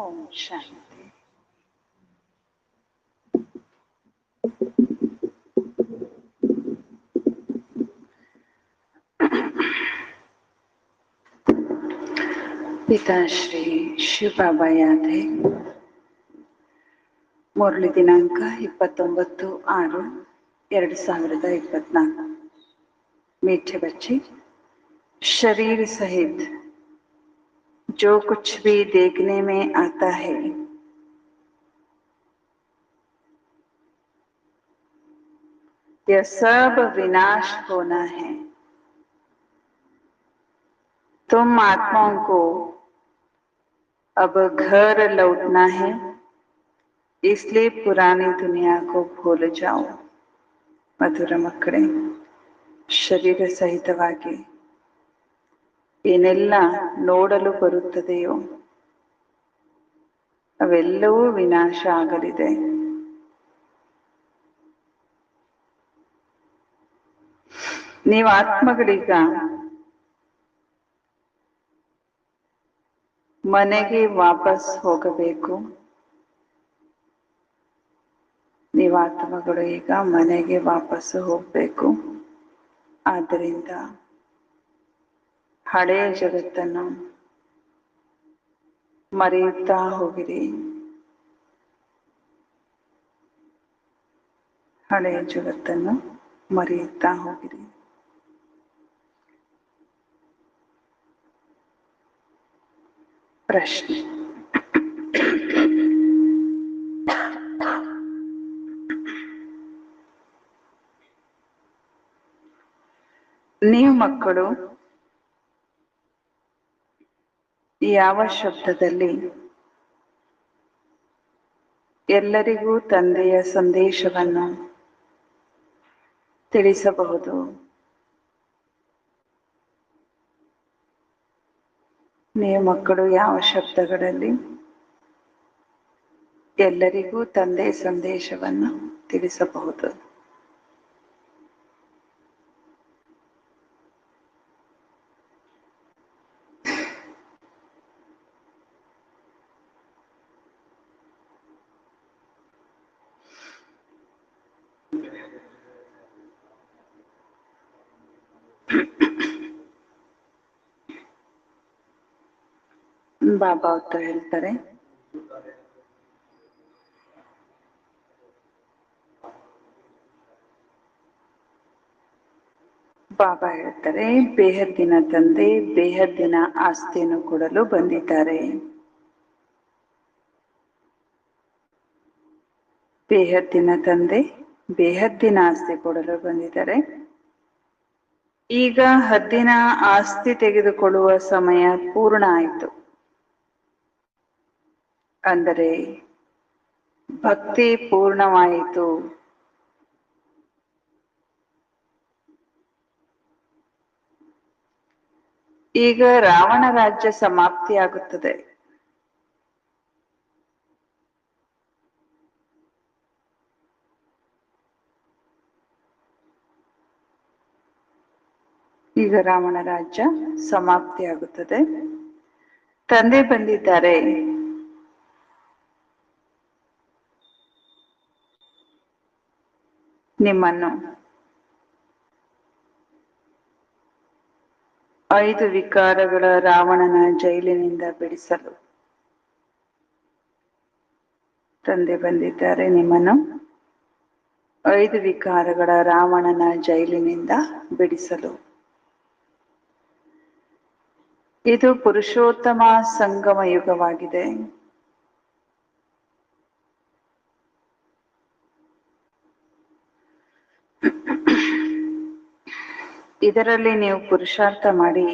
ಓಂ ಶಾಂತಿ. ಪಿತಾಶ್ರೀ ಶಿವಬಾಬಾ ಯಾತ್ರೆ ಮುರಳಿ ದಿನಾಂಕ 29/6/2024। मीठे बच्चे, शरीर सहित जो कुछ भी देखने में आता है यह सब विनाश होना है। तुम आत्माओं को अब घर लौटना है, इसलिए पुरानी दुनिया को भूल जाओ। ಮಧುರ ಮಕ್ಕಳೇ, ಶರೀರ ಸಹಿತವಾಗಿ ಏನೆಲ್ಲ ನೋಡಲು ಬರುತ್ತದೆಯೋ ಅವೆಲ್ಲವೂ ವಿನಾಶ ಆಗಲಿದೆ. ನೀವು ಆತ್ಮಗಳೀಗ ಮನೆಗೆ ವಾಪಸ್ ಹೋಗಬೇಕು. ನೀವು ಆತ್ಮಗಳು ಈಗ ಮನೆಗೆ ವಾಪಸ್ಸು ಹೋಗಬೇಕು. ಆದ್ದರಿಂದ ಹಳೆಯ ಜಗತ್ತನ್ನು ಮರೆಯುತ್ತಾ ಹೋಗಿರಿ. ಹಳೆಯ ಜಗತ್ತನ್ನು ಮರೆಯುತ್ತಾ ಹೋಗಿರಿ. ಪ್ರಶ್ನೆ: ನೀವು ಮಕ್ಕಳು ಯಾವ ಶಬ್ದದಲ್ಲಿ ಎಲ್ಲರಿಗೂ ತಂದೆಯ ಸಂದೇಶವನ್ನು ತಿಳಿಸಬಹುದು? ನೀವು ಮಕ್ಕಳು ಯಾವ ಶಬ್ದಗಳಲ್ಲಿ ಎಲ್ಲರಿಗೂ ತಂದೆಯ ಸಂದೇಶವನ್ನು ತಿಳಿಸಬಹುದು? ಬಾಬಾ ಉತ್ತರ ಹೇಳ್ತಾರೆ, ಬಾಬಾ ಹೇಳ್ತಾರೆ, ಬೇಹದ್ದಿನ ತಂದೆ ಬೇಹದ್ದಿನ ಆಸ್ತಿಯನ್ನು ಕೊಡಲು ಬಂದಿದ್ದಾರೆ. ಬೇಹದ್ದಿನ ತಂದೆ ಬೇಹದ್ದಿನ ಆಸ್ತಿ ಕೊಡಲು ಬಂದಿದ್ದಾರೆ. ಈಗ ಹದ್ದಿನ ಆಸ್ತಿ ತೆಗೆದುಕೊಳ್ಳುವ ಸಮಯ ಪೂರ್ಣ ಆಯಿತು. ಅಂದರೆ ಭಕ್ತಿ ಪೂರ್ಣವಾಯಿತು. ಈಗ ರಾವಣ ರಾಜ್ಯ ಸಮಾಪ್ತಿಯಾಗುತ್ತದೆ. ಈಗ ರಾವಣ ರಾಜ್ಯ ಸಮಾಪ್ತಿಯಾಗುತ್ತದೆ. ತಂದೆ ಬಂದಿದ್ದಾರೆ. ನಿಮ್ಮನ್ನು 5 ವಿಕಾರಗಳ ರಾವಣನ ಜೈಲಿನಿಂದ ಬಿಡಿಸಲು ತಂದೆ ಬಂದಿದ್ದಾರೆ. ನಿಮ್ಮನ್ನು 5 ವಿಕಾರಗಳ ರಾವಣನ ಜೈಲಿನಿಂದ ಬಿಡಿಸಲು. ಇದು ಪುರುಷೋತ್ತಮ ಸಂಗಮ ಯುಗವಾಗಿದೆ. ಇದರಲ್ಲಿ ನೀವು ಪುರುಷಾರ್ಥ ಮಾಡಿ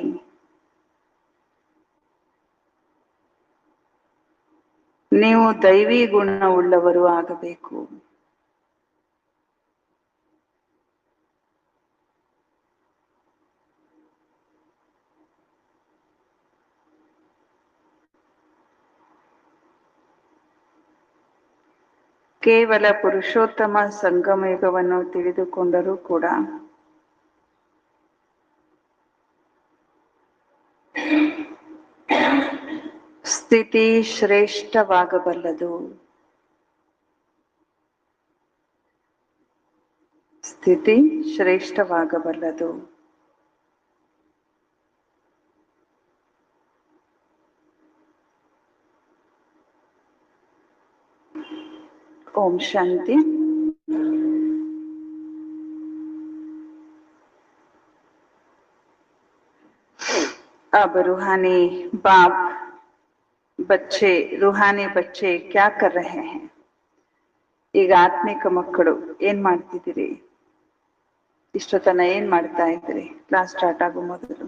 ನೀವು ದೈವಿ ಗುಣವುಳ್ಳವರು ಆಗಬೇಕು. ಕೇವಲ ಪುರುಷೋತ್ತಮ ಸಂಗಮ ಯುಗವನ್ನು ತಿಳಿದುಕೊಂಡರೂ ಕೂಡ ಸ್ಥಿತಿ ಶ್ರೇಷ್ಠವಾಗಬಲ್ಲದು. ಸ್ಥಿತಿ ಶ್ರೇಷ್ಠವಾಗಬಲ್ಲದು. ಓಂ ಶಾಂತಿ. अब रूहानी बाप बच्चे, रूहानी बच्चे क्या कर रहे हैं? ಈಗ ಆತ್ಮಿಕ ಮಕ್ಕಳು ಏನ್ ಮಾಡ್ತಿದ್ದೀರಿ? ಇಷ್ಟೊತ್ತನ ಏನ್ ಮಾಡ್ತಾ ಇದ್ರಿ? ಕ್ಲಾಸ್ ಸ್ಟಾರ್ಟ್ ಆಗೋ ಮೊದಲು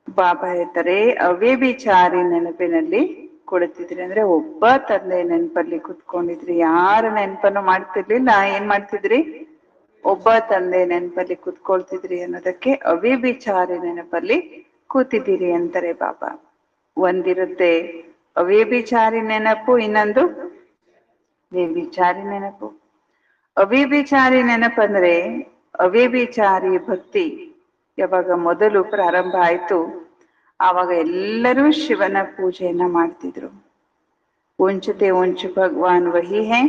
ಬಾಬಾ ಹೇಳ್ತಾರೆ, ಅವ್ಯಭಿಚಾರಿ ನೆನಪಿನಲ್ಲಿ ಕುಳಿತಿದ್ರಿ. ಅಂದ್ರೆ ಒಬ್ಬ ತಂದೆ ನೆನಪಲ್ಲಿ ಕುತ್ಕೊಂಡಿದ್ರಿ. ಯಾರ ನೆನಪನ್ನು ಮಾಡ್ತಿರ್ಲಿಲ್ಲ. ಏನ್ ಮಾಡ್ತಿದ್ರಿ? ಒಬ್ಬ ತಂದೆ ನೆನಪಲ್ಲಿ ಕುತ್ಕೊಳ್ತಿದ್ರಿ ಅನ್ನೋದಕ್ಕೆ ಅವ್ಯಭಿಚಾರಿ ನೆನಪಲ್ಲಿ ಕೂತಿದ್ದೀರಿ ಅಂತಾರೆ ಬಾಬಾ. ಒಂದಿರುತ್ತೆ ಅವ್ಯಭಿಚಾರಿ ನೆನಪು, ಇನ್ನೊಂದು ವ್ಯಭಿಚಾರಿ ನೆನಪು. ಅವ್ಯಭಿಚಾರಿ ನೆನಪಂದ್ರೆ ಅವ್ಯಭಿಚಾರಿ ಭಕ್ತಿ ಯಾವಾಗ ಮೊದಲು ಪ್ರಾರಂಭ ಆಯ್ತು ಆವಾಗ ಎಲ್ಲರೂ ಶಿವನ ಪೂಜೆಯನ್ನ ಮಾಡ್ತಿದ್ರು. ಉಂಚತೆ ಉಂಚು ಭಗವಾನ್ ವಹಿ ಹೈ,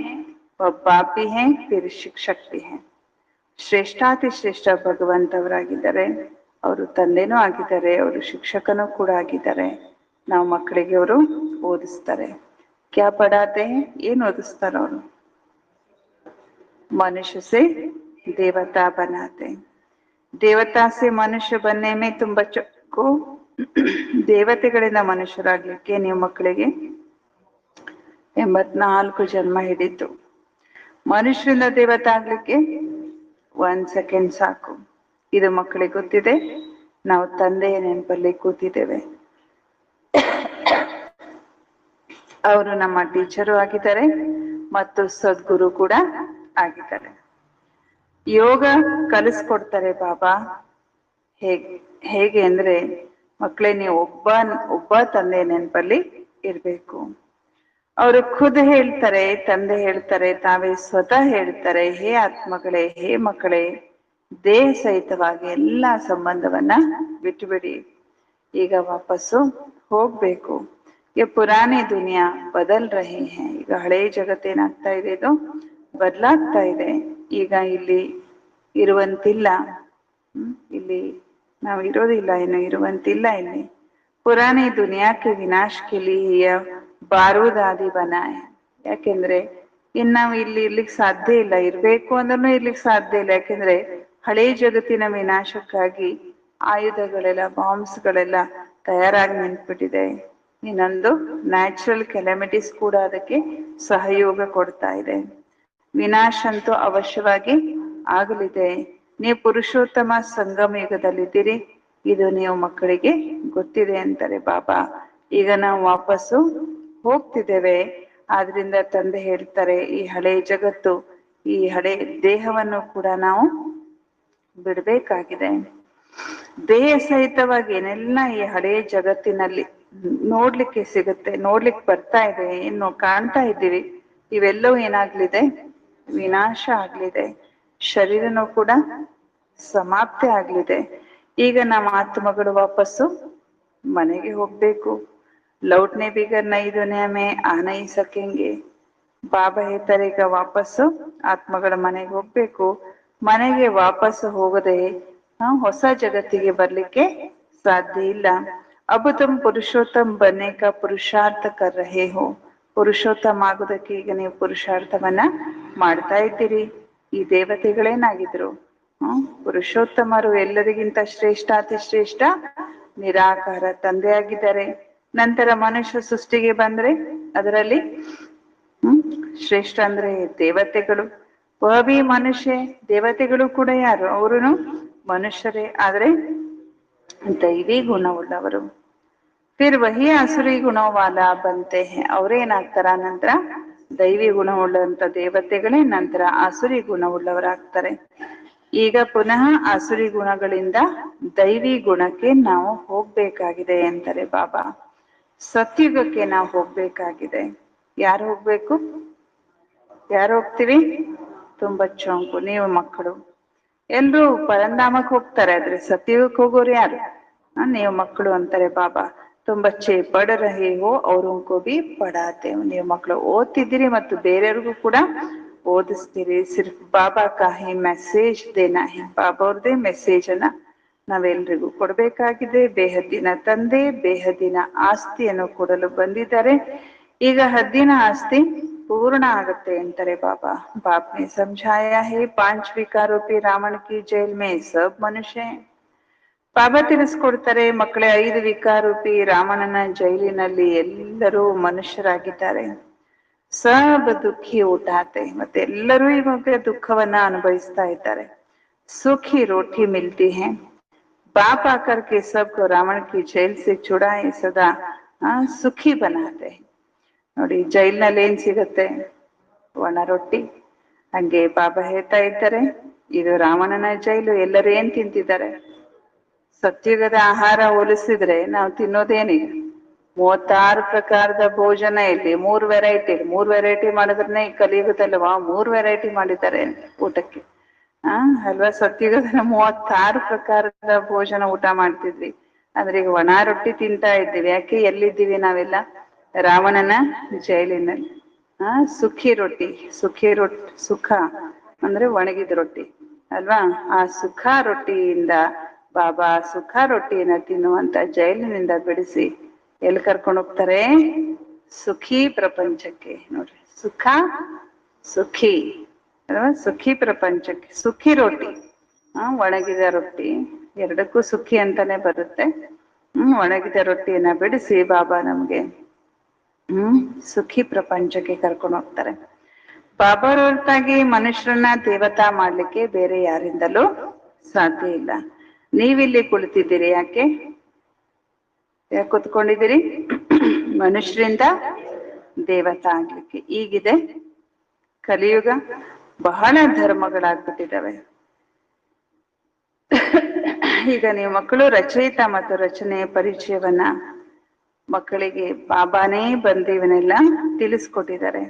ಪಾಪಿ ಹೈ, ಫಿರ್ ಶಿಕ್ಷಕ್ ಭಿ ಹೈ. ಶ್ರೇಷ್ಠಾತಿ ಶ್ರೇಷ್ಠ ಭಗವಂತವರಾಗಿದ್ದಾರೆ. ಅವರು ತಂದೆನೂ ಆಗಿದ್ದಾರೆ, ಅವರು ಶಿಕ್ಷಕನೂ ಕೂಡ ಆಗಿದ್ದಾರೆ. ನಾವು ಮಕ್ಕಳಿಗೆ ಅವರು ಓದಿಸ್ತಾರೆ. ಕ್ಯಾ ಪಡಾತೆ? ಏನ್ ಓದಿಸ್ತಾರ ಅವರು? मनुष्य से देवता बनाते. देवता से मनुष्य बनने में तुम बच्चों को ದೇವತೆಗಳಿಂದ ಮನುಷ್ಯರಾಗ್ಲಿಕ್ಕೆ ನೀವು ಮಕ್ಕಳಿಗೆ 84 ಜನ್ಮ ಹಿಡಿತು. ಮನುಷ್ಯರಿಂದ ದೇವತೆ ಆಗ್ಲಿಕ್ಕೆ 1 ಸೆಕೆಂಡ್ ಸಾಕು. ಇದು ಮಕ್ಕಳಿಗೆ ಗೊತ್ತಿದೆ. ನಾವು ತಂದೆಯ ನೆನಪಲ್ಲಿ ಕೂತಿದ್ದೇವೆ. ಅವರು ನಮ್ಮ ಟೀಚರು ಆಗಿದ್ದಾರೆ ಮತ್ತು ಸದ್ಗುರು ಕೂಡ ಆಗಿದ್ದಾರೆ. ಯೋಗ ಕಲಿಸ್ಕೊಡ್ತಾರೆ ಬಾಬಾ. ಹೇಗೆ ಅಂದ್ರೆ ಮಕ್ಕಳೇ, ನೀವು ಒಬ್ಬ ತಂದೆ ನೆನಪಲ್ಲಿ ಇರ್ಬೇಕು. ಅವರು ಖುದ್ ಹೇಳ್ತಾರೆ, ತಂದೆ ಹೇಳ್ತಾರೆ, ತಾವೇ ಸ್ವತಃ ಹೇಳ್ತಾರೆ, ಹೇ ಆತ್ಮಗಳೇ, ಹೇ ಮಕ್ಕಳೇ, ದೇಹ ಸಹಿತವಾಗಿ ಎಲ್ಲಾ ಸಂಬಂಧವನ್ನ ಬಿಟ್ಟುಬಿಡಿ. ಈಗ ವಾಪಸ್ಸು ಹೋಗ್ಬೇಕು. ये पुरानी दुनिया बदल रही है. ಈಗ ಹಳೆ ಜಗತ್ತೇನಾಗ್ತಾ ಇದೆ, ಇದು ಬದಲಾಗ್ತಾ ಇದೆ. ಈಗ ಇಲ್ಲಿ ಇರುವಂತಿಲ್ಲ, ಇಲ್ಲಿ ನಾವು ಇರೋದಿಲ್ಲ, ಇನ್ನು ಇರುವಂತಿಲ್ಲ ಇಲ್ಲಿ. ಪುರಾಣಿ ದುನಿಯಾಕ್ಕೆ ವಿನಾಶ ಕೆ ಲಿಯೇ ಬಾರೂದ್ ಆದಿ ಬನಾಯ. ಯಾಕೆಂದ್ರೆ ಇನ್ ನಾವು ಇಲ್ಲಿ ಇರ್ಲಿಕ್ಕೆ ಸಾಧ್ಯ ಇಲ್ಲ. ಇರ್ಬೇಕು ಅಂದ್ರೂ ಇರ್ಲಿಕ್ಕೆ ಸಾಧ್ಯ ಇಲ್ಲ. ಯಾಕೆಂದ್ರೆ ಹಳೆ ಜಗತ್ತಿನ ವಿನಾಶಕ್ಕಾಗಿ ಆಯುಧಗಳೆಲ್ಲ, ಬಾಂಬ್ಸ್ಗಳೆಲ್ಲ ತಯಾರಾಗಿ ನಿಂತ್ಬಿಟ್ಟಿದೆ. ಇನ್ನೊಂದು ನ್ಯಾಚುರಲ್ ಕೆಲಾಮಿಟೀಸ್ ಕೂಡ ಅದಕ್ಕೆ ಸಹಯೋಗ ಕೊಡ್ತಾ ಇದೆ. ವಿನಾಶ ಅಂತೂ ಅವಶ್ಯವಾಗಿ ಆಗಲಿದೆ. ನೀವು ಪುರುಷೋತ್ತಮ ಸಂಗಮ ಯುಗದಲ್ಲಿದ್ದೀರಿ. ಇದು ನೀವು ಮಕ್ಕಳಿಗೆ ಗೊತ್ತಿದೆ ಅಂತಾರೆ ಬಾಬಾ. ಈಗ ನಾವು ವಾಪಸ್ಸು ಹೋಗ್ತಿದ್ದೇವೆ. ಆದ್ರಿಂದ ತಂದೆ ಹೇಳ್ತಾರೆ, ಈ ಹಳೆ ಜಗತ್ತು, ಈ ಹಳೆ ದೇಹವನ್ನು ಕೂಡ ನಾವು ಬಿಡ್ಬೇಕಾಗಿದೆ. ದೇಹ ಸಹಿತವಾಗಿ ಏನೆಲ್ಲ ಈ ಹಳೆಯ ಜಗತ್ತಿನಲ್ಲಿ ನೋಡ್ಲಿಕ್ಕೆ ಸಿಗುತ್ತೆ, ನೋಡ್ಲಿಕ್ಕೆ ಬರ್ತಾ ಇದೆ, ಇನ್ನು ಕಾಣ್ತಾ ಇದ್ದೀವಿ, ಇವೆಲ್ಲವೂ ಏನಾಗ್ಲಿದೆ? ವಿನಾಶ ಆಗ್ಲಿದೆ. ಶರೀರನೂ ಕೂಡ ಸಮಾಪ್ತಿ ಆಗ್ಲಿದೆ. ಈಗ ನಮ್ಮ ಆತ್ಮಗಳು ವಾಪಸ್ಸು ಮನೆಗೆ ಹೋಗ್ಬೇಕು. ಲೌಟ್ನೆ ಬಿಗರ್ ನೈ ದುನಿಯಾ ಮೇ ಆ ನೈ ಸಕೆಂಗೆ. ಬಾಬಾ ಹೇಳ್ತಾರೆ, ಈಗ ವಾಪಸ್ಸು ಆತ್ಮಗಳ ಮನೆಗೆ ಹೋಗ್ಬೇಕು. ಮನೆಗೆ ವಾಪಸ್ಸು ಹೋಗದೆ ನಾವು ಹೊಸ ಜಗತ್ತಿಗೆ ಬರ್ಲಿಕ್ಕೆ ಸಾಧ್ಯ ಇಲ್ಲ. अब तुम पुरुषोत्तम बनने का पुरुषार्थ कर रहे हो. ಪುರುಷೋತ್ತಮ ಆಗೋದಕ್ಕೆ ಈಗ ನೀವು ಪುರುಷಾರ್ಥವನ್ನ ಮಾಡ್ತಾ ಇದ್ದೀರಿ. ಈ ದೇವತೆಗಳೇನಾಗಿದ್ರು? ಪುರುಷೋತ್ತಮರು ಎಲ್ಲರಿಗಿಂತ ಶ್ರೇಷ್ಠ, ಅತಿ ಶ್ರೇಷ್ಠ ನಿರಾಕಾರ ತಂದೆ ಆಗಿದ್ದಾರೆ. ನಂತರ ಮನುಷ್ಯ ಸೃಷ್ಟಿಗೆ ಬಂದ್ರೆ ಅದರಲ್ಲಿ ಶ್ರೇಷ್ಠ ಅಂದ್ರೆ ದೇವತೆಗಳು. ವಹಿ ಮನುಷ್ಯ, ದೇವತೆಗಳು ಕೂಡ ಯಾರು? ಅವರುನು ಮನುಷ್ಯರೇ, ಆದ್ರೆ ದೈವಿ ಗುಣವುಳ್ಳವರು. ಫಿರ್ ವಹಿ ಅಸುರಿ ಗುಣವಾಲ ಬಂತೆ ಹೇ. ಅವ್ರೇನಾಗ್ತಾರ? ನಂತರ ದೈವಿ ಗುಣವುಳ್ಳಂತ ದೇವತೆಗಳೇ ನಂತರ ಆಸುರಿ ಗುಣವುಳ್ಳವರಾಗ್ತಾರೆ. ಈಗ ಪುನಃ ಆಸುರಿ ಗುಣಗಳಿಂದ ದೈವಿ ಗುಣಕ್ಕೆ ನಾವು ಹೋಗ್ಬೇಕಾಗಿದೆ ಅಂತಾರೆ ಬಾಬಾ. ಸತ್ಯುಗಕ್ಕೆ ನಾವು ಹೋಗ್ಬೇಕಾಗಿದೆ. ಯಾರು ಹೋಗ್ಬೇಕು? ಯಾರು ಹೋಗ್ತೀವಿ? ತುಂಬ ಚೊಂಕು ನೀವು ಮಕ್ಕಳು ಎಲ್ರು ಪರಂಧಾಮಕ್ಕೆ ಹೋಗ್ತಾರೆ. ಆದ್ರೆ ಸತ್ಯುಗಕ್ಕೆ ಹೋಗೋರು ಯಾರು? ನೀವು ಮಕ್ಕಳು ಅಂತಾರೆ ಬಾಬಾ. तुम बच्चे पढ़ रहे हो और उनको भी पढ़ाते हो. ನೀವು ಮಕ್ಕಳು ಓದ್ತಿದ್ದೀರಿ ಮತ್ತು ಬೇರೆಯವ್ರಿಗೂ ಕೂಡ ಓದಿಸ್ತೀರಿ. ಸಿರ್ಫ್ ಬಾಬಾ ಕಾ ಹಿ ಮೆಸೇಜ್ ದೇನಾ ಹಿ. ಬಾಬಾ ಅವ್ರದೇ ಮೆಸೇಜ್ ಅನ್ನ ನಾವೆಲ್ರಿಗೂ ಕೊಡಬೇಕಾಗಿದೆ. ಬೇಹದ್ದಿನ ತಂದೆ ಬೇಹದ್ದಿನ ಆಸ್ತಿಯನ್ನು ಕೊಡಲು ಬಂದಿದ್ದಾರೆ. ಈಗ ಹದ್ದಿನ ಆಸ್ತಿ पूर्ण आगते अंतरे बाबा. बाप ने समझाया है 5 विकारों पे रावण की जेल में सब मनुष्य हैं. ಬಾಬಾ ತಿಳಿಸ್ಕೊಡ್ತಾರೆ, ಮಕ್ಕಳೇ 5 ವಿಕಾರೂಪಿ ರಾವಣನ ಜೈಲಿನಲ್ಲಿ ಎಲ್ಲರೂ ಮನುಷ್ಯರಾಗಿದ್ದಾರೆ. ಸಬ್ ದುಃಖಿ ಉಠಾತೆ. ಮತ್ತೆ ಎಲ್ಲರೂ ಇವಾಗ ದುಃಖವನ್ನ ಅನುಭವಿಸ್ತಾ ಇದ್ದಾರೆ. ಸುಖಿ ರೋಟಿ ಮಿಲ್ತಿ ಹೈ. ಬಾಪ್ ಆಕರ್ ಕೆ ಸಬ್ಕೋ ರಾವಣ ಕಿ ಜೈಲ್ ಸೆ ಚುಡಾಯೆ ಸದಾ ಸುಖಿ ಬನಾತೆ. ನೋಡಿ, ಜೈಲ್ನಲ್ಲಿ ಏನ್ ಸಿಗತ್ತೆ? ಒಣ ರೊಟ್ಟಿ. ಹಂಗೆ ಬಾಬಾ ಹೇಳ್ತಾ ಇದ್ದಾರೆ, ಇದು ರಾವಣನ ಜೈಲು. ಎಲ್ಲರೂ ಏನ್ ತಿಂತಿದ್ದಾರೆ? ಸತ್ಯುಗದ ಆಹಾರ ಹೋಲಿಸಿದ್ರೆ ನಾವು ತಿನ್ನೋದೇನೀಗ 36 ಪ್ರಕಾರದ ಭೋಜನ. ಇಲ್ಲಿ 3 ವೆರೈಟಿ. 3 ವೆರೈಟಿ ಮಾಡಿದ್ರೆ ಈ ಕಲಿಯುಗದಲ್ವಾ 3 ವೆರೈಟಿ ಮಾಡಿದ್ದಾರೆ ಊಟಕ್ಕೆ. ಅಲ್ವಾ? ಸತ್ಯುಗದಲ್ಲಿ 36 ಪ್ರಕಾರದ ಭೋಜನ ಊಟ ಮಾಡ್ತಿದ್ವಿ. ಆದ್ರೆ ಈಗ ಒಣ ರೊಟ್ಟಿ ತಿಂತಾ ಇದ್ದೀವಿ. ಯಾಕೆ? ಎಲ್ಲಿದ್ದೀವಿ ನಾವೆಲ್ಲ? ರಾವಣನ ಜೈಲಿನಲ್ಲಿ. ಸುಖಿ ರೊಟ್ಟಿ. ಸುಖ ಅಂದ್ರೆ ಒಣಗಿದ ರೊಟ್ಟಿ ಅಲ್ವಾ? ಆ ಸುಖ ರೊಟ್ಟಿಯಿಂದ ಬಾಬಾ ಸುಖ ರೊಟ್ಟಿಯನ್ನ ತಿನ್ನುವಂತ ಜೈಲಿನಿಂದ ಬಿಡಿಸಿ ಎಲ್ಲಿ ಕರ್ಕೊಂಡು ಹೋಗ್ತಾರೆ? ಸುಖಿ ಪ್ರಪಂಚಕ್ಕೆ. ನೋಡ್ರಿ, ಸುಖ ಸುಖಿ ಅಲ್ವಾ? ಸುಖಿ ಪ್ರಪಂಚಕ್ಕೆ. ಸುಖಿ ರೊಟ್ಟಿ, ಒಣಗಿದ ರೊಟ್ಟಿ, ಎರಡಕ್ಕೂ ಸುಖಿ ಅಂತಾನೆ ಬರುತ್ತೆ. ಒಣಗಿದ ರೊಟ್ಟಿಯನ್ನ ಬಿಡಿಸಿ ಬಾಬಾ ನಮ್ಗೆ ಸುಖಿ ಪ್ರಪಂಚಕ್ಕೆ ಕರ್ಕೊಂಡು ಹೋಗ್ತಾರೆ. ಬಾಬಾ ಹೊರತಾಗಿ ಮನುಷ್ಯರನ್ನ ದೇವತಾ ಮಾಡ್ಲಿಕ್ಕೆ ಬೇರೆ ಯಾರಿಂದಲೂ ಸಾಧ್ಯ ಇಲ್ಲ. ನೀವಿಲ್ಲಿ ಕುಳಿತಿದ್ದೀರಿ ಯಾಕೆ? ಯಾಕೆ ಕೂತ್ಕೊಂಡಿದ್ದೀರಿ? ಮನುಷ್ಯರಿಂದ ದೇವತಾ ಆಗ್ಲಿಕ್ಕೆ. ಈಗಿದೆ ಕಲಿಯುಗ. ಬಹಳ ಧರ್ಮಗಳಾಗ್ಬಿಟ್ಟಿದ್ದಾವೆ. ಈಗ ನೀವು ಮಕ್ಕಳು ರಚಯಿತ ಮತ್ತು ರಚನೆಯ ಪರಿಚಯವನ್ನ ಮಕ್ಕಳಿಗೆ ಬಾಬಾನೇ ಬಂದು ಇವನ್ನೆಲ್ಲ ತಿಳಿಸ್ಕೊಟ್ಟಿದ್ದಾರೆ.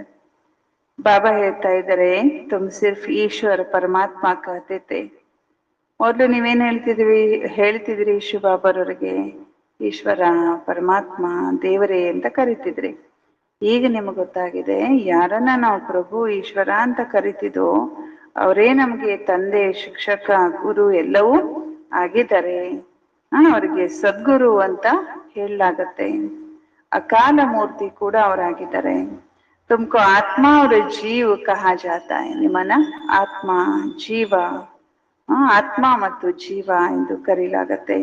ಬಾಬಾ ಹೇಳ್ತಾ ಇದ್ದಾರೆ, ತುಮ್ ಸಿರ್ಫ್ ಈಶ್ವರ ಪರಮಾತ್ಮ ಕಹತೆ. ಮೊದ್ಲು ನೀವೇನ್ ಹೇಳ್ತಿದ್ರಿ ಶಿವಬಾಬರವರಿಗೆ? ಈಶ್ವರ, ಪರಮಾತ್ಮ, ದೇವರೇ ಅಂತ ಕರಿತಿದ್ರಿ. ಈಗ ನಿಮಗೆ ಗೊತ್ತಾಗಿದೆ, ಯಾರನ್ನ ನಾವು ಪ್ರಭು ಈಶ್ವರ ಅಂತ ಕರಿತಿದೋ ಅವರೇ ನಮ್ಗೆ ತಂದೆ, ಶಿಕ್ಷಕ, ಗುರು ಎಲ್ಲವೂ ಆಗಿದ್ದಾರೆ. ಅವರಿಗೆ ಸದ್ಗುರು ಅಂತ ಹೇಳಲಾಗತ್ತೆ. ಅಕಾಲ ಮೂರ್ತಿ ಕೂಡ ಅವರಾಗಿದ್ದಾರೆ. ತುಮಕೋ ಆತ್ಮ ಅವರ ಜೀವ ಕಹಾ ಜಾತ. ನಿಮ್ಮನ್ನ ಆತ್ಮ, ಜೀವ, ಆತ್ಮ ಮತ್ತು ಜೀವ ಎಂದು ಕರೀಲಾಗತ್ತೆ.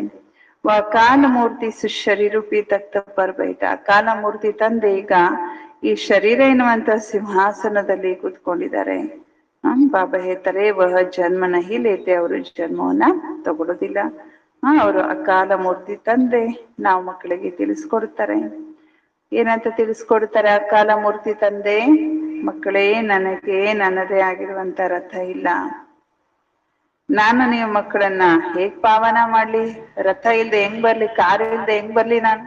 ಅಕಾಲ ಮೂರ್ತಿ ಸುಶರೀರೂಪಿ ತಕ್ತ ಪರ್ಬೈತ. ಅಕಾಲ ಮೂರ್ತಿ ತಂದೆ ಈಗ ಈ ಶರೀರ ಎನ್ನುವಂತ ಸಿಂಹಾಸನದಲ್ಲಿ ಕೂತ್ಕೊಂಡಿದ್ದಾರೆ. ಬಾಬಾ ಹೇಳ್ತಾರೆ, ವಹ ಜನ್ಮ ನಹಿ ಲೇತೆ. ಅವರು ಜನ್ಮವನ್ನ ತಗೊಳ್ಳೋದಿಲ್ಲ. ಅವರು ಅಕಾಲ ಮೂರ್ತಿ ತಂದೆ. ನಾವು ಮಕ್ಕಳಿಗೆ ತಿಳಿಸ್ಕೊಡ್ತಾರೆ. ಏನಂತ ತಿಳಿಸ್ಕೊಡ್ತಾರೆ ಅಕಾಲ ಮೂರ್ತಿ ತಂದೆ? ಮಕ್ಕಳೇ, ನನಗೆ ನನ್ನದೇ ಆಗಿರುವಂತ ರಥ ಇಲ್ಲ. ನಾನು ನೀವು ಮಕ್ಕಳನ್ನ ಹೇಗ್ ಪಾವನ ಮಾಡ್ಲಿ? ರಥ ಇಲ್ದೆ ಹೆಂಗ್ ಬರ್ಲಿ? ಕಾರ್ ಇಲ್ದೆ ಹೆಂಗ್ ಬರ್ಲಿ? ನಾನು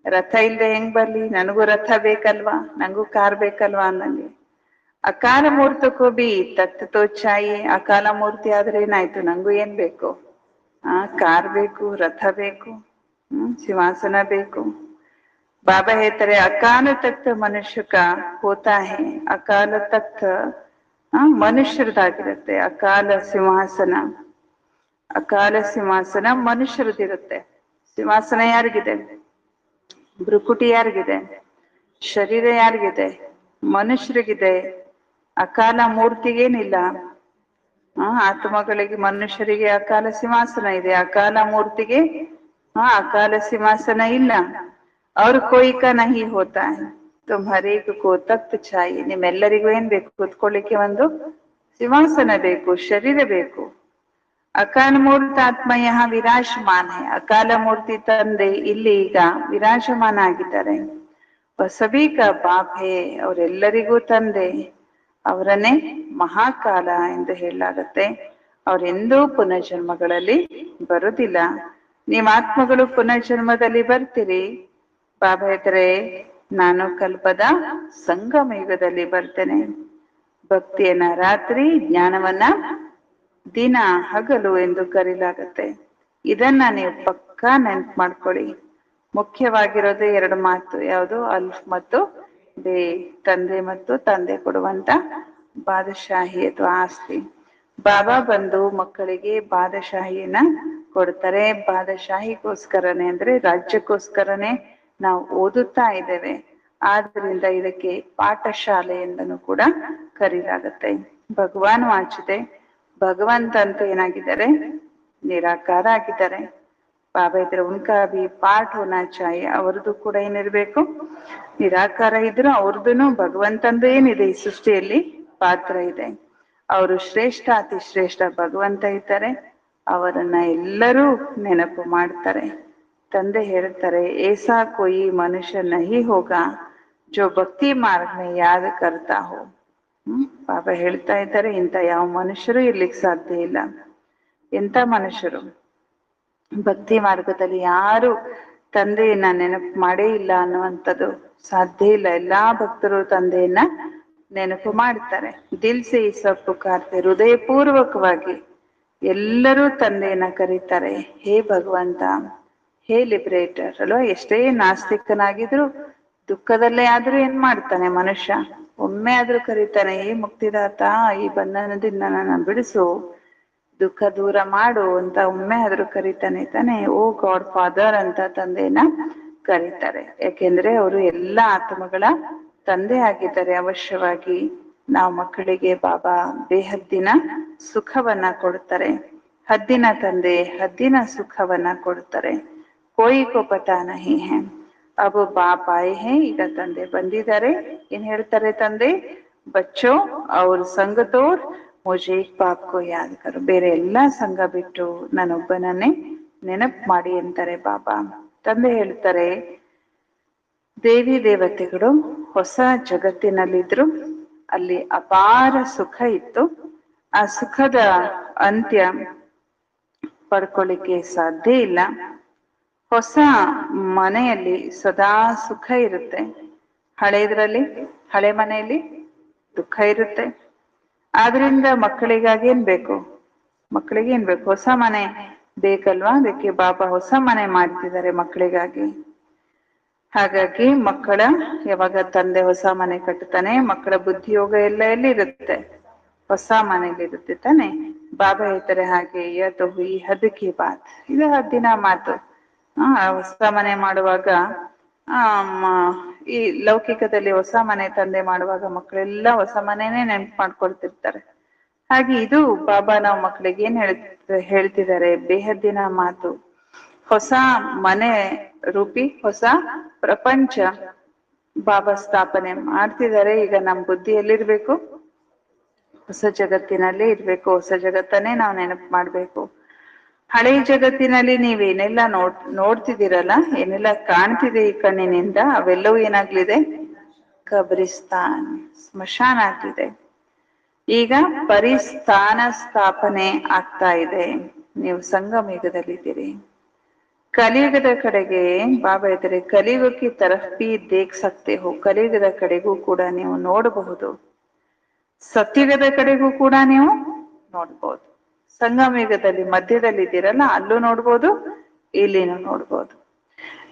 ರಥ ಇಲ್ದೆ ಹೆಂಗ್ ಬರ್ಲಿ? ನನಗೂ ರಥ ಬೇಕಲ್ವಾ? ನಂಗೂ ಕಾರ್ ಬೇಕಲ್ವಾ? ಅನ್ನಂಗೆ ಅಕಾಲ ಮೂರ್ತಕ್ಕೂ ಬಿ ತತ್ ತೋಚಾಯಿ. ಅಕಾಲ ಮೂರ್ತಿ ಆದ್ರೆ ಏನಾಯ್ತು? ನಂಗೂ ಏನ್ ಬೇಕು? ಕಾರ್ ಬೇಕು, ರಥ ಬೇಕು, ಸಿಂಹಾಸನ ಬೇಕು. ಬಾಬಾ ಹೇಳ್ತಾರೆ, ಅಕಾಲ ತಕ್ತ ಮನುಷ್ಯ ಕಾ ಹೋತಾ ಹೈ. ಅಕಾಲ ತಕ್ತ ಮನುಷ್ಯರದಾಗಿರುತ್ತೆ. ಅಕಾಲ ಸಿಂಹಾಸನ ಮನುಷ್ಯರದಿರುತ್ತೆ. ಸಿಂಹಾಸನ ಯಾರಿಗಿದೆ? ಭ್ರುಕುಟಿ ಯಾರಿಗಿದೆ? ಶರೀರ ಯಾರಿಗಿದೆ? ಮನುಷ್ಯರಿಗಿದೆ. ಅಕಾಲ ಮೂರ್ತಿಗೇನಿಲ್ಲ. ಆತ್ಮಗಳಿಗೆ, ಮನುಷ್ಯರಿಗೆ ಅಕಾಲ ಸಿಂಹಾಸನ ಇದೆ. ಅಕಾಲ ಮೂರ್ತಿಗೆ ಅಕಾಲ ಸಿಂಹಾಸನ ಇಲ್ಲ. ಅವ್ರ ಕೋಯಿ ಕಾ ನಹಿ ಹೋತಾ ಹೈ. ತುಮ್ ಹರೇಕ್ ಕೋ ತಖ್ತ್ ಚಾಹಿಯೆ. ನಿಮ್ಮೆಲ್ಲರಿಗೂ ಏನ್ ಬೇಕು? ಕೂತ್ಕೊಳ್ಳಿಕ್ಕೆ ಒಂದು ಸಿಂಹಾಸನ ಬೇಕು, ಶರೀರ ಬೇಕು. ಅಕಾಲ ಮೂರ್ತಿ ಆತ್ಮ ಯಹ ವಿರಾಜಮಾನ ಹೈ. ಅಕಾಲ ಮೂರ್ತಿ ತಂದೆ ಇಲ್ಲಿ ಈಗ ವಿರಾಜಮಾನ ಆಗಿದ್ದಾರೆ. ಸಭೀ ಕಾ ಬಾಪ್ ಹೇ. ಅವರೆಲ್ಲರಿಗೂ ತಂದೆ. ಅವರನ್ನೇ ಮಹಾಕಾಲ ಎಂದು ಹೇಳಲಾಗತ್ತೆ. ಅವರೆಂದೂ ಪುನರ್ಜನ್ಮಗಳಲ್ಲಿ ಬರುವುದಿಲ್ಲ. ನಿಮ್ಮ ಆತ್ಮಗಳು ಪುನರ್ಜನ್ಮದಲ್ಲಿ ಬರ್ತೀರಿ. ಬಾಬಾ ಹೇಳ್ತಾರೆ, ನಾನು ಕಲ್ಪದ ಸಂಗಮ ಯುಗದಲ್ಲಿ ಬರ್ತೇನೆ. ಭಕ್ತಿಯನ್ನ ರಾತ್ರಿ, ಜ್ಞಾನವನ್ನ ದಿನ, ಹಗಲು ಎಂದು ಕರೀಲಾಗತ್ತೆ. ಇದನ್ನ ನೀವು ಪಕ್ಕಾ ನೆನ್ಪು ಮಾಡ್ಕೊಳ್ಳಿ. ಮುಖ್ಯವಾಗಿರೋದೇ ಎರಡು ಮಾತು, ಯಾವುದು ಅಲ್ಫ್ ಮತ್ತು ಬೇ, ತಂದೆ ಮತ್ತು ತಂದೆ ಕೊಡುವಂತ ಬಾದಶಾಹಿ ಅಥವಾ ಆಸ್ತಿ. ಬಾಬಾ ಬಂದು ಮಕ್ಕಳಿಗೆ ಬಾದಶಾಹಿಯನ್ನ ಕೊಡ್ತಾರೆ. ಬಾದಶಾಹಿಗೋಸ್ಕರನೇ ಅಂದ್ರೆ ರಾಜ್ಯಕ್ಕೋಸ್ಕರನೇ ನಾವು ಓದುತ್ತಾ ಇದ್ದೇವೆ. ಆದ್ರಿಂದ ಇದಕ್ಕೆ ಪಾಠಶಾಲೆ ಎಂದನು ಕೂಡ ಕರೀಲಾಗತ್ತೆ. ಭಗವಾನ್ ವಾಚಿದೆ, ಭಗವಂತ ಅಂತ ಏನಾಗಿದ್ದಾರೆ, ನಿರಾಕಾರ ಆಗಿದ್ದಾರೆ. ಬಾಬಾ ಇದ್ರೆ ಉನ್ಕಾ ಭಿ ಪಾಠ ಹೋನಾ ಚಾಹಿಯೆ, ಅವ್ರದ್ದು ಕೂಡ ಏನಿರ್ಬೇಕು, ನಿರಾಕಾರ ಇದ್ರು ಅವ್ರದ್ದು ಭಗವಂತಂದು ಏನಿದೆ ಈ ಸೃಷ್ಟಿಯಲ್ಲಿ ಪಾತ್ರ ಇದೆ. ಅವರು ಶ್ರೇಷ್ಠ ಅತಿ ಶ್ರೇಷ್ಠ ಭಗವಂತ ಇದ್ದಾರೆ, ಅವರನ್ನ ಎಲ್ಲರೂ ನೆನಪು ಮಾಡ್ತಾರೆ. ತಂದೆ ಹೇಳ್ತಾರೆ, ಏಸಾ ಕೊಯಿ ಮನುಷ್ಯ ನಹಿ ಹೋಗಾ ಜೋ ಭಕ್ತಿ ಮಾರ್ಗ ಮೇ ಯಾದ್ ಕರ್ತಾ ಹೋ. ಬಾಬಾ ಹೇಳ್ತಾ ಇದ್ದಾರೆ, ಇಂಥ ಯಾವ ಮನುಷ್ಯರು ಇರ್ಲಿಕ್ಕೆ ಸಾಧ್ಯ ಇಲ್ಲ. ಎಂತ ಮನುಷ್ಯರು ಭಕ್ತಿ ಮಾರ್ಗದಲ್ಲಿ ಯಾರು ತಂದೆಯನ್ನ ನೆನಪು ಮಾಡೇ ಇಲ್ಲ ಅನ್ನುವಂಥದ್ದು ಸಾಧ್ಯ ಇಲ್ಲ. ಎಲ್ಲಾ ಭಕ್ತರು ತಂದೆಯನ್ನ ನೆನಪು ಮಾಡ್ತಾರೆ. ದಿಲ್ ಸೆ ಈ ಸಬ್ ಪುಕಾರ್ತೆ, ಹೃದಯಪೂರ್ವಕವಾಗಿ ಎಲ್ಲರೂ ತಂದೆಯನ್ನ ಕರೀತಾರೆ, ಹೇ ಭಗವಂತ, ಹೇ ಲಿಬ್ರೇಟರ್ ಅಲ್ವಾ. ಎಷ್ಟೇ ನಾಸ್ತಿಕನಾಗಿದ್ರು ದುಃಖದಲ್ಲೇ ಆದ್ರೂ ಏನ್ ಮಾಡ್ತಾನೆ ಮನುಷ್ಯ, ಒಮ್ಮೆ ಆದ್ರೂ ಕರೀತಾನೆ, ಹೇ ಮುಕ್ತಿದಾತ, ಈ ಬಂಧನದಿಂದ ನನ್ನ ಬಿಡಿಸು, ದುಃಖ ದೂರ ಮಾಡು ಅಂತ ಒಮ್ಮೆ ಆದ್ರೂ ಕರೀತಾನೆ ತಾನೆ. ಓ ಗಾಡ್ ಫಾದರ್ ಅಂತ ತಂದೆಯನ್ನ ಕರೀತಾರೆ. ಯಾಕೆಂದ್ರೆ ಅವರು ಎಲ್ಲಾ ಆತ್ಮಗಳ ತಂದೆ ಆಗಿದ್ದಾರೆ. ಅವಶ್ಯವಾಗಿ ನಾವು ಮಕ್ಕಳಿಗೆ ಬಾಬಾ ಬೇಹದ್ದಿನ ಸುಖವನ್ನ ಕೊಡ್ತಾರೆ. ಹದ್ದಿನ ತಂದೆ ಹದ್ದಿನ ಸುಖವನ್ನ ಕೊಡ್ತಾರೆ. ಕೋಯಿ ಕೋ ಪತಾ ನಹಿ ಹೈ, ಅಬ್ ಬಾಪ್ ಆಯೆ ಹೈ, ಈಗ ತಂದೆ ಬಂದಿದ್ದಾರೆ. ಏನ್ ಹೇಳ್ತಾರೆ ತಂದೆ, ಬಚ್ಚೋ ಅವ್ರ ಸಂಗ ತೋಡ್ ಮುಜೆ ಬಾಪ್ ಕೋ ಯಾದ್ ಕರೋ, ಬೇರೆ ಎಲ್ಲಾ ಸಂಘ ಬಿಟ್ಟು ನಾನೊಬ್ಬನನ್ನೇ ನೆನಪು ಮಾಡಿ ಅಂತಾರೆ ಬಾಬಾ. ತಂದೆ ಹೇಳ್ತಾರೆ, ದೇವಿ ದೇವತೆಗಳು ಹೊಸ ಜಗತ್ತಿನಲ್ಲಿದ್ರು, ಅಲ್ಲಿ ಅಪಾರ ಸುಖ ಇತ್ತು. ಆ ಸುಖದ ಅಂತ್ಯ ಪಡ್ಕೊಳ್ಳಿಕ್ಕೆ ಸಾಧ್ಯ ಇಲ್ಲ. ಹೊಸ ಮನೆಯಲ್ಲಿ ಸದಾ ಸುಖ ಇರುತ್ತೆ, ಹಳೆದ್ರಲ್ಲಿ ಹಳೆ ಮನೆಯಲ್ಲಿ ದುಃಖ ಇರುತ್ತೆ. ಆದ್ರಿಂದ ಮಕ್ಕಳಿಗಾಗಿ ಏನ್ ಬೇಕು, ಮಕ್ಕಳಿಗೆ ಏನ್ ಬೇಕು, ಹೊಸ ಮನೆ ಬೇಕಲ್ವಾ. ಅದಕ್ಕೆ ಬಾಬಾ ಹೊಸ ಮನೆ ಮಾಡ್ತಿದ್ದಾರೆ ಮಕ್ಕಳಿಗಾಗಿ. ಹಾಗಾಗಿ ಮಕ್ಕಳ ಯಾವಾಗ ತಂದೆ ಹೊಸ ಮನೆ ಕಟ್ಟುತ್ತಾನೆ, ಮಕ್ಕಳ ಬುದ್ಧಿಯೋಗ ಎಲ್ಲ ಎಲ್ಲಿ ಇರುತ್ತೆ, ಹೊಸ ಮನೇಲಿ ಇರುತ್ತೆ ತಾನೆ. ಬಾಬಾ ಹೇಳ್ತಾರೆ ಹಾಗೆ, ಯತ್ ಹುಯಿ ಹದ್ ಕಿ ಬಾತ್, ಇದು ಹದ್ದಿನ ಮಾತು. ಹೊಸ ಮನೆ ಮಾಡುವಾಗ ಈ ಲೌಕಿಕದಲ್ಲಿ ಹೊಸ ಮನೆ ತಂದೆ ಮಾಡುವಾಗ ಮಕ್ಕಳೆಲ್ಲ ಹೊಸ ಮನೆನೇ ನೆನ್ಪು ಮಾಡ್ಕೊಳ್ತಿರ್ತಾರೆ. ಹಾಗೆ ಇದು ಬಾಬಾ ನಾವು ಮಕ್ಕಳಿಗೆ ಏನ್ ಹೇಳ್ತಿದ್ದಾರೆ, ಬೇಹದ್ದಿನ ಮಾತು. ಹೊಸ ಮನೆ ರೂಪಿ ಹೊಸ ಪ್ರಪಂಚ ಬಾಬಾ ಸ್ಥಾಪನೆ ಮಾಡ್ತಿದ್ದಾರೆ. ಈಗ ನಮ್ ಬುದ್ಧಿ ಎಲ್ಲಿರ್ಬೇಕು, ಹೊಸ ಜಗತ್ತಿನಲ್ಲಿ ಇರ್ಬೇಕು. ಹೊಸ ಜಗತ್ತನ್ನೇ ನಾವು ನೆನಪು ಮಾಡ್ಬೇಕು. ಹಳೆ ಜಗತ್ತಿನಲ್ಲಿ ನೀವೇನೆಲ್ಲ ನೋಡ್ತಿದ್ದೀರಲ್ಲ, ಏನೆಲ್ಲ ಕಾಣ್ತಿದೆ ಈ ಕಣ್ಣಿನಿಂದ, ಅವೆಲ್ಲವೂ ಏನಾಗ್ಲಿದೆ, ಕಬ್ರಿಸ್ತಾನ್, ಸ್ಮಶಾನ ಆಗ್ತಿದೆ. ಈಗ ಪರಿಸ್ಥಾನ ಸ್ಥಾಪನೆ ಆಗ್ತಾ ಇದೆ. ನೀವು ಸಂಗಮ ಯುಗದಲ್ಲಿದ್ದೀರಿ. ಕಲಿಯುಗದ ಕಡೆಗೆ ಬಾಬಾ ಇದ್ದಾರೆ, ಕಲಿಯುಗಕ್ಕೆ ತರಫ್ ಬಿ ದೇಖ್ ಸಕ್ತೆ ಹೋ, ಕಲಿಯುಗದ ಕಡೆಗೂ ಕೂಡ ನೀವು ನೋಡಬಹುದು, ಸತ್ಯುಗದ ಕಡೆಗೂ ಕೂಡ ನೀವು ನೋಡ್ಬೋದು. ಸಂಗಮ ಯುಗದಲ್ಲಿ ಮಧ್ಯದಲ್ಲಿ ಇದ್ದೀರಲ್ಲ, ಅಲ್ಲೂ ನೋಡ್ಬೋದು, ಇಲ್ಲಿನೂ ನೋಡ್ಬೋದು.